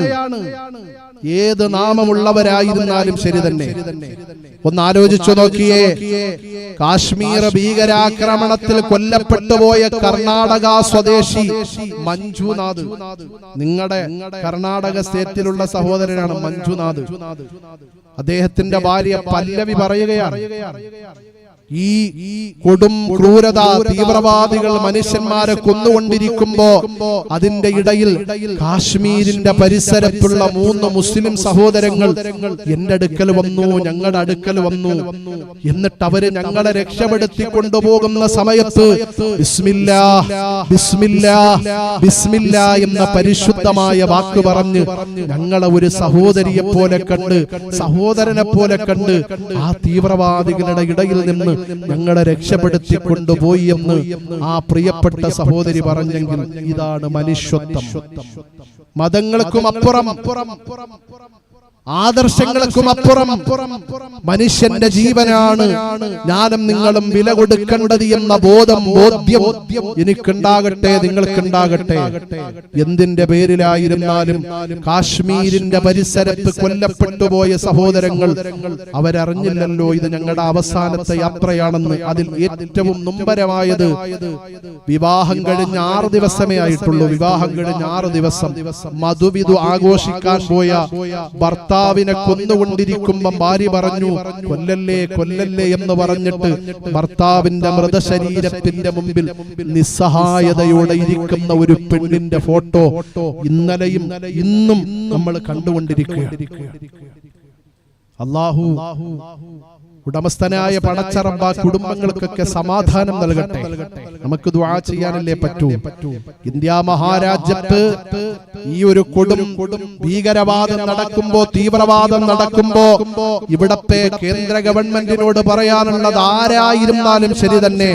S2: ഏത് നാമമുള്ളവരായിരുന്നാലും ശരി തന്നെ. ഒന്ന് ആലോചിച്ചു നോക്കിയേ, കാശ്മീർ ഭീകരാക്രമണത്തിൽ കൊല്ലപ്പെട്ടുപോയ കർണാടക സ്വദേശി മഞ്ജുനാഥ്, നിങ്ങളുടെ കർണാടക സ്റ്റേറ്റിലുള്ള സഹോദരനാണ് മഞ്ജുനാഥ്. അദ്ദേഹത്തിന്റെ ഭാര്യ പല്ലവി പറയുകയാണ്, ഈ കൊടും ക്രൂരത, തീവ്രവാദികൾ മനുഷ്യന്മാരെ കൊന്നുകൊണ്ടിരിക്കുമ്പോ അതിന്റെ ഇടയിൽ കാശ്മീരിന്റെ പരിസരത്തുള്ള 3 മുസ്ലിം സഹോദരങ്ങൾ എന്റെ അടുക്കൽ വന്നു, ഞങ്ങളുടെ അടുക്കൽ വന്നു. എന്നിട്ട് അവര് ഞങ്ങളെ രക്ഷപ്പെടുത്തി കൊണ്ടുപോകുന്ന സമയത്ത് ബിസ്മില്ലാ ബിസ്മില്ലാ ബിസ്മില്ലാ എന്ന പരിശുദ്ധമായ വാക്ക് പറഞ്ഞ് ഞങ്ങളെ ഒരു സഹോദരിയെ പോലെ കണ്ട്, സഹോദരനെ പോലെ കണ്ട് ആ തീവ്രവാദികളുടെ ഇടയിൽ നിന്ന് ഞങ്ങളെ രക്ഷപ്പെടുത്തി കൊണ്ടുപോയി എന്ന് ആ പ്രിയപ്പെട്ട സഹോദരി പറഞ്ഞെങ്കിൽ ഇതാണ് മനുഷ്യത്വം. മതങ്ങൾക്കും അപ്പുറം, ആദർശങ്ങൾക്കും അപ്പുറം മനുഷ്യന്റെ ജീവനാണ് ഞാനും നിങ്ങളും വില കൊടുക്കേണ്ടത് എന്ന ബോധ്യം എനിക്കുണ്ടാകട്ടെ, നിങ്ങൾക്കുണ്ടാകട്ടെ. എന്തിന്റെ പേരിലായിരുന്നാലും കാശ്മീരിന്റെ പരിസരത്ത് കൊല്ലപ്പെട്ടുപോയ സഹോദരങ്ങൾ അവരറിഞ്ഞില്ലല്ലോ ഇത് ഞങ്ങളുടെ അവസാനത്തെ യാത്രയാണെന്ന്. അതിൽ ഏറ്റവും നൊമ്പരമായത് വിവാഹം കഴിഞ്ഞ് 6 ദിവസമേ ആയിട്ടുള്ളൂ. വിവാഹം കഴിഞ്ഞ് 6 ദിവസം മധുവിധു ആഘോഷിക്കാൻ പോയ ഭർത്താവിനെ കൊന്നുകൊണ്ടിരിക്കുമ്പം ഭാര്യ പറഞ്ഞു, കൊല്ലല്ലേ കൊല്ലല്ലേ എന്ന് പറഞ്ഞിട്ട് ഭർത്താവിന്റെ മൃതശരീരത്തിന്റെ മുമ്പിൽ നിസ്സഹായതയോടെ ഇരിക്കുന്ന ഒരു പെണ്ണിന്റെ ഫോട്ടോ ഇന്നലെയും ഇന്നും നമ്മൾ കണ്ടുകൊണ്ടിരിക്കുകയാണ്. അല്ലാഹു ഉടമസ്ഥനായ പടച്ചറബ് കുടുംബങ്ങൾക്കൊക്കെ സമാധാനം നൽകട്ടെ. നമുക്ക് ദുആ ചെയ്യാനല്ലേ പറ്റൂ. ഇന്ത്യ മഹാരാജ്യത്ത് ഈ ഒരു കൊടും ഭീകരവാദം നടക്കുമ്പോ, തീവ്രവാദം നടക്കുമ്പോ ഇവിടത്തെ കേന്ദ്ര ഗവൺമെന്റിനോട് പറയാനുള്ളത്, ആരായിരുന്നാലും ശരി തന്നെ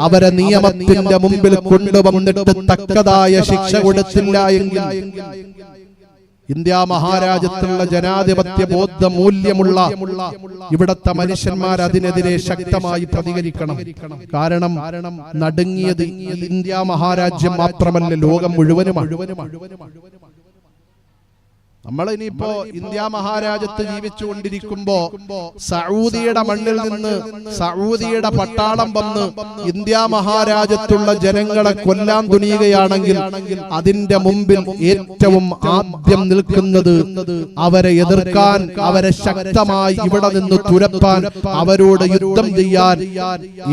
S2: അവരെ നിയമത്തിന്റെ മുമ്പിൽ കൊണ്ടുവന്നിട്ട് തക്കതായ ശിക്ഷ കൊടുത്തില്ല എങ്കിൽ ഇന്ത്യ മഹാരാജ്യത്തുള്ള ജനാധിപത്യ ബോധ മൂല്യമുള്ള ഇവിടത്തെ മനുഷ്യന്മാർ അതിനെതിരെ ശക്തമായി പ്രതികരിക്കണം. കാരണം നടുങ്ങിയത് ഇന്ത്യ മഹാരാജ്യം മാത്രമല്ല, ലോകം മുഴുവനുമാണ്. നമ്മൾ ഇനിയിപ്പോ ഇന്ത്യ മഹാരാജ്യത്ത് ജീവിച്ചുകൊണ്ടിരിക്കുമ്പോ സൗദിയുടെ മണ്ണിൽ നിന്ന് സൗദിയുടെ പട്ടാളം വന്ന് ഇന്ത്യ മഹാരാജ്യത്തുള്ള ജനങ്ങളെ കൊല്ലാൻ തുനിയുകയാണെങ്കിൽ അതിന്റെ മുമ്പിൽ ഏറ്റവും ആദ്യം നിൽക്കുന്നത്, അവരെ എതിർക്കാൻ, അവരെ ശക്തമായി ഇവിടെ നിന്ന് തുരത്താൻ, അവരോട് യുദ്ധം ചെയ്യാൻ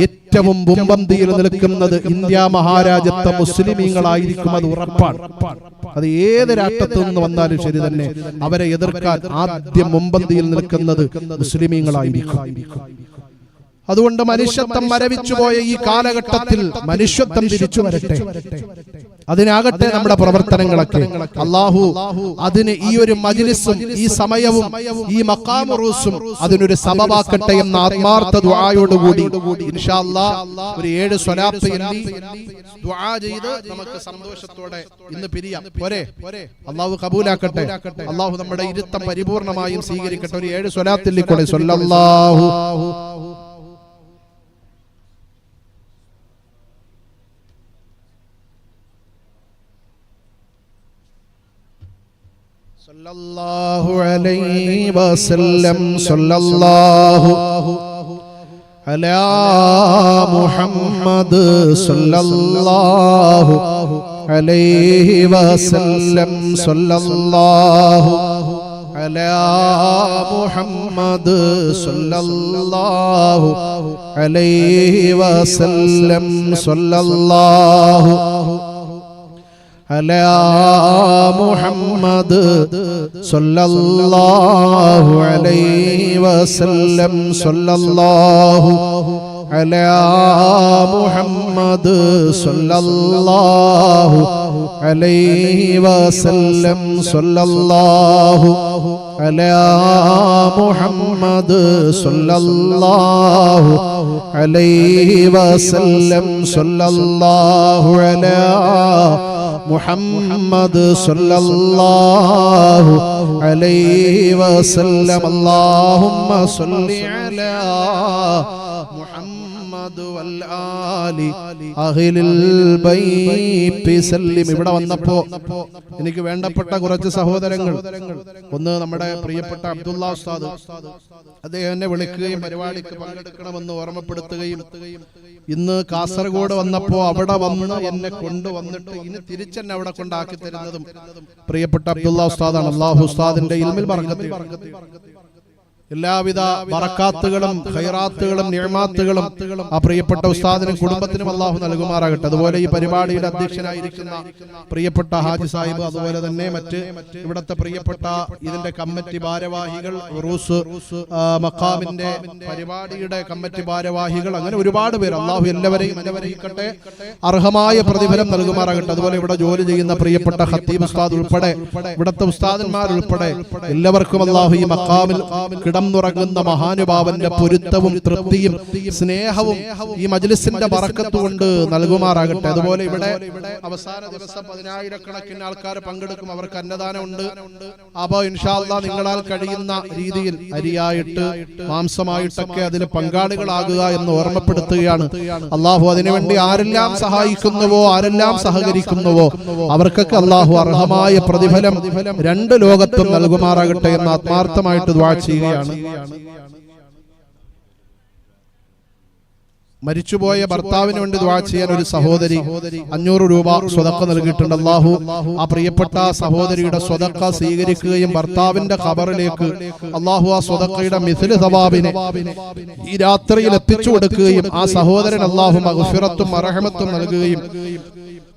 S2: ഏറ്റവും മുമ്പന്തിയിൽ നിൽക്കുന്നത് ഇന്ത്യ മഹാരാജ്യത്തെ മുസ്ലിമീങ്ങളായിരിക്കും. അത് ഉറപ്പാണ്. അത് ഏത് രാഷ്ട്രത്തു നിന്ന് വന്നാലും ശരി തന്നെ അവരെ എതിർക്കാൻ ആദ്യം മുമ്പന്തിയിൽ നിൽക്കുന്നത് മുസ്ലിമീങ്ങളായിരിക്കും. അതുകൊണ്ട് മനുഷ്യത്വം മരവിച്ചുപോയ ഈ കാലഘട്ടത്തിൽ മനുഷ്യത്വം തിരിച്ചു വരട്ടെ. അതിനാകട്ടെ നമ്മുടെ പ്രവർത്തനങ്ങളൊക്കെ. അല്ലാഹു അതിന് ഈ ഒരു മജ്ലിസും ഈ സമയവും ഈ മഖാം ഉറൂസും അതിനൊരു സബബാക്കട്ടെ എന്ന ആത്മാർത്ഥ ദുആയോടുകൂടി ഇൻഷാ അല്ലാഹ് ഒരു 7 സ്വലാത്ത് ചൊല്ലി ദുആ ചെയ്ത് നമുക്ക് സന്തോഷത്തോടെ ഇന്ന് പിരിയാം. പോരെ? അല്ലാഹു കബൂലാക്കട്ടെ. അല്ലാഹു നമ്മുടെ ഇരുത്തം പരിപൂർണമായും സ്വീകരിക്കട്ടെ. ഒരു 7 സ്വലാത്തിൽ കൂടെ സല്ലല്ലാഹു സല്ലല്ലാഹു അലൈഹി വസല്ലം. സല്ലല്ലാഹു അലാ മുഹമ്മദ് സല്ലല്ലാഹു അലൈഹി വസല്ലം. സല്ലല്ലാഹു അലാ മുഹമ്മദ് സല്ലല്ലാഹു അലൈഹി വസല്ലം. സല്ലല്ലാഹു അലാ മുഹമ്മദ് സല്ലല്ലാഹു അലൈഹി വസല്ലം. സല്ലല്ലാഹു അലാ മുഹമ്മദ് സല്ലല്ലാഹു അലൈഹി വസല്ലം. സല്ലല്ലാഹു അലാ മുഹമ്മദ് സല്ലല്ലാഹു അലൈഹി വസല്ലം. സല്ലല്ലാഹു അലാ മുഹമ്മദ് സല്ലല്ലാഹു അലൈഹി വസല്ലം. അല്ലാഹുമ്മ സ്വല്ലി അലാ മുഹമ്മദ് വൽ ആലി അഹ്ലിൽ ബൈത്തി സല്ലിം. ഇവിടെ വന്നപ്പോ എനിക്ക് വേണ്ടപ്പെട്ട കുറച്ച് സഹോദരങ്ങൾ, ഒന്ന് നമ്മുടെ പ്രിയപ്പെട്ട അബ്ദുള്ള ഉസ്താദ്, അദ്ദേഹം എന്നെ വിളിക്കുകയും പരിപാടിക്ക് പങ്കെടുക്കണമെന്ന് ഓർമ്മപ്പെടുത്തുകയും ഇന്ന് കാസർഗോഡ് വന്നപ്പോ അവിടെ വന്ന് എന്നെ കൊണ്ടുവന്നിട്ട് ഇനി തിരിച്ചെന്നെ അവിടെ കൊണ്ടാക്കി തരുന്നതും പ്രിയപ്പെട്ട അബ്ദുള്ള ഉസ്താദാണ്. അല്ലാഹു ഉസ്താദിന്റെ ഇൽമിൽ ബറക്കത്ത്, എല്ലാവിധ ബറക്കാത്തുകളും ഖൈറാത്തുകളും നിഅമാത്തുകളും ആ പ്രിയപ്പെട്ട ഉസ്താദിനും കുടുംബത്തിനും അല്ലാഹു നൽകുമാറാകട്ടെ. അതുപോലെ ഈ പരിപാടിയുടെ അധ്യക്ഷനായിരിക്കുന്ന പ്രിയപ്പെട്ട ഹാജി സാഹിബ്, അതുപോലെ തന്നെ മറ്റ് ഇവിടുത്തെ പ്രിയപ്പെട്ട ഇതിന്റെ കമ്മിറ്റി ഭാരവാഹികൾ, ഉറൂസ് മഖാമിന്റെ പരിപാടിയുടെ കമ്മിറ്റി ഭാരവാഹികൾ, അങ്ങനെ ഒരുപാട് പേര്, അല്ലാഹു എല്ലാവരെയും അനുഗ്രഹിക്കട്ടെ, അർഹമായ പ്രതിഫലം നൽകുമാറാകട്ടെ. അതുപോലെ ഇവിടെ ജോലി ചെയ്യുന്ന പ്രിയപ്പെട്ട ഖത്തീബ് ഉസ്താദ് ഉൾപ്പെടെ ഇവിടുത്തെ ഉസ്താദന്മാരുൾപ്പെടെ എല്ലാവർക്കും അല്ലാഹു ഈ മഖാമിൽ ുറങ്ങുന്ന മഹാനുഭാവന്റെ പൊരുത്തവും തൃപ്തിയും സ്നേഹവും ഈ മജ്ലിസിന്റെ ബറക്കത്ത് കൊണ്ട് നൽകുമാറാകട്ടെ. അതുപോലെ ഇവിടെ അവസാന ദിവസം 10,000-കണക്കിന് ആൾക്കാർ പങ്കെടുക്കും, അവർക്ക് അന്നദാനം ഉണ്ട്. അപ്പൊ ഇൻഷാ അല്ലാഹ് നിങ്ങളാൽ കഴിയുന്ന രീതിയിൽ അരിയായിട്ട് മാംസമായിട്ടൊക്കെ അതിൽ പങ്കാളികളാകുക എന്ന് ഓർമ്മപ്പെടുത്തുകയാണ്. അല്ലാഹു അതിനുവേണ്ടി ആരെല്ലാം സഹായിക്കുന്നുവോ, ആരെല്ലാം സഹകരിക്കുന്നുവോ അവർക്കൊക്കെ അല്ലാഹു അർഹമായ പ്രതിഫലം രണ്ട് ലോകത്തും നൽകുമാറാകട്ടെ എന്ന് ആത്മാർത്ഥമായിട്ട് ദുആ ചെയ്യുകയാണ്. മരിച്ചുപോയ ഭർത്താവിന് വേണ്ടി ദുആ ചെയ്യാൻ ഒരു സഹോദരി 500 രൂപ സ്വതക്ക നൽകിയിട്ടുണ്ട്. അല്ലാഹു ആ പ്രിയപ്പെട്ട സഹോദരിയുടെ സ്വതക്ക സ്വീകരിക്കുകയും ഭർത്താവിന്റെ ഖബറിലേക്ക് അല്ലാഹു ആ സ്വതക്കയുടെ മിഥ്ല സവാബിനെ ഈ രാത്രിയിൽ എത്തിച്ചു കൊടുക്കുകയും ആ സഹോദരൻ അല്ലാഹു മഗ്ഫിറത്തും റഹ്മത്തും നൽകുകയും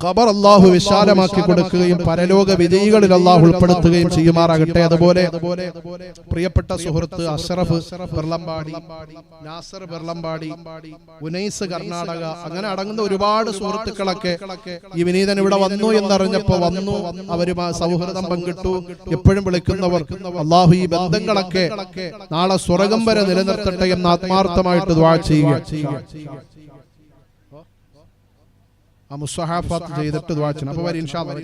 S2: ഖബർ അല്ലാഹു വിശാലമാക്കി കൊടുക്കുകയും പരലോക വിജയികളിൽ അല്ലാഹു ഉൾപ്പെടുത്തുകയും ചെയ്യുമാറാകട്ടെ. അതുപോലെ പ്രിയപ്പെട്ട സുഹൃത്ത് അഷ്റഫ് ബെർലമ്പാടി, നാസർ ബെർലമ്പാടി, ഉനൈസ് കർണാടക, അങ്ങനെ അടങ്ങുന്ന ഒരുപാട് സുഹൃത്തുക്കളൊക്കെ ഈ വിനീതൻ ഇവിടെ വന്നു എന്നറിഞ്ഞപ്പോ വന്നു, അവര് സൗഹൃദം പങ്കിട്ടു, എപ്പോഴും വിളിക്കുന്നവർ. അല്ലാഹു ഈ ബന്ധങ്ങളൊക്കെ നാളെ സ്വർഗ്ഗം വരെ നിലനിർത്തട്ടെ എന്ന് ആത്മാർത്ഥമായിട്ട് ദുആ ചെയ്യുക. മുസ്സഹാഫത്ത് ചെയ്തിട്ട് ദുആ ചെയ്യണം. അപ്പോൾ വരി ഇൻഷാ അല്ലാഹ്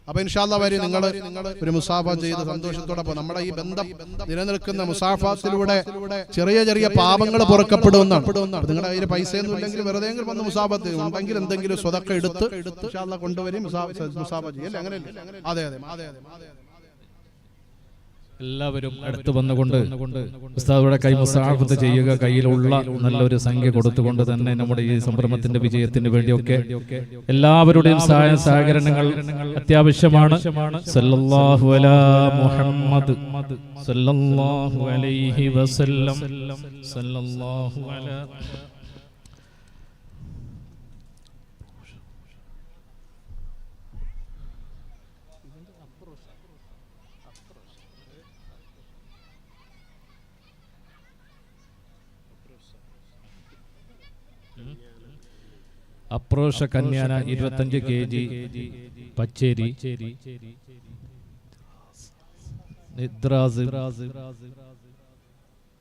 S2: അപ്പൊ ഇൻഷാ അല്ലാഹ് വരി നിങ്ങൾ ഒരു മുസാഫ ചെയ്ത് സന്തോഷത്തോടെ പോ. നമ്മുടെ ഈ ബന്ധം നിലനിൽക്കുന്ന മുസാഫത്തിലൂടെ ചെറിയ ചെറിയ പാപങ്ങൾ പൊറുക്കപ്പെടുമെന്നാണ്. നിങ്ങളുടെ കയ്യിൽ പൈസയൊന്നും ഇല്ലെങ്കിൽ വെറുതെ വന്ന് മുസാഫത്ത് ഉണ്ടെങ്കിൽ എന്തെങ്കിലും സ്വതക്ക എടുത്ത് ഇൻഷാ അല്ലാഹ് കൊണ്ടുവരും, മുസാഫ ചെയ്യല്ലേ? അങ്ങനെയല്ലേ? അതെ അതെ അതെ അതെ.
S3: എല്ലാവരും അടുത്ത് വന്നുകൊണ്ട് ഉസ്താദുടെ കൈ മുസാഫത്ത് ചെയ്യുക. കയ്യിലുള്ള നല്ലൊരു സംഖ്യ കൊടുത്തുകൊണ്ട് തന്നെ നമ്മുടെ ഈ സംരംഭത്തിന്റെ വിജയത്തിന് വേണ്ടിയൊക്കെ എല്ലാവരുടെയും സഹായ സഹകരണങ്ങൾ അത്യാവശ്യമാണ്. സല്ലല്ലാഹു അലാ മുഹമ്മദ് സല്ലല്ലാഹു അലൈഹി വസല്ലം സല്ലല്ലാഹു അലാ അപ്രോഷ കന്യാന 25 kg പച്ചേരി നിദ്രാസ്,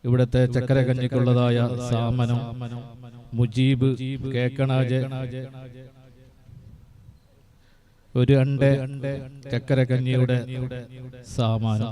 S3: ഇവിടത്തെ ചക്കര കഞ്ഞിക്കുള്ളതായ സാമനം, മുജീബ് കേക്കണാജ്, ഒരു അണ്ട ചക്കര കഞ്ഞിയുടെ സാമാനം.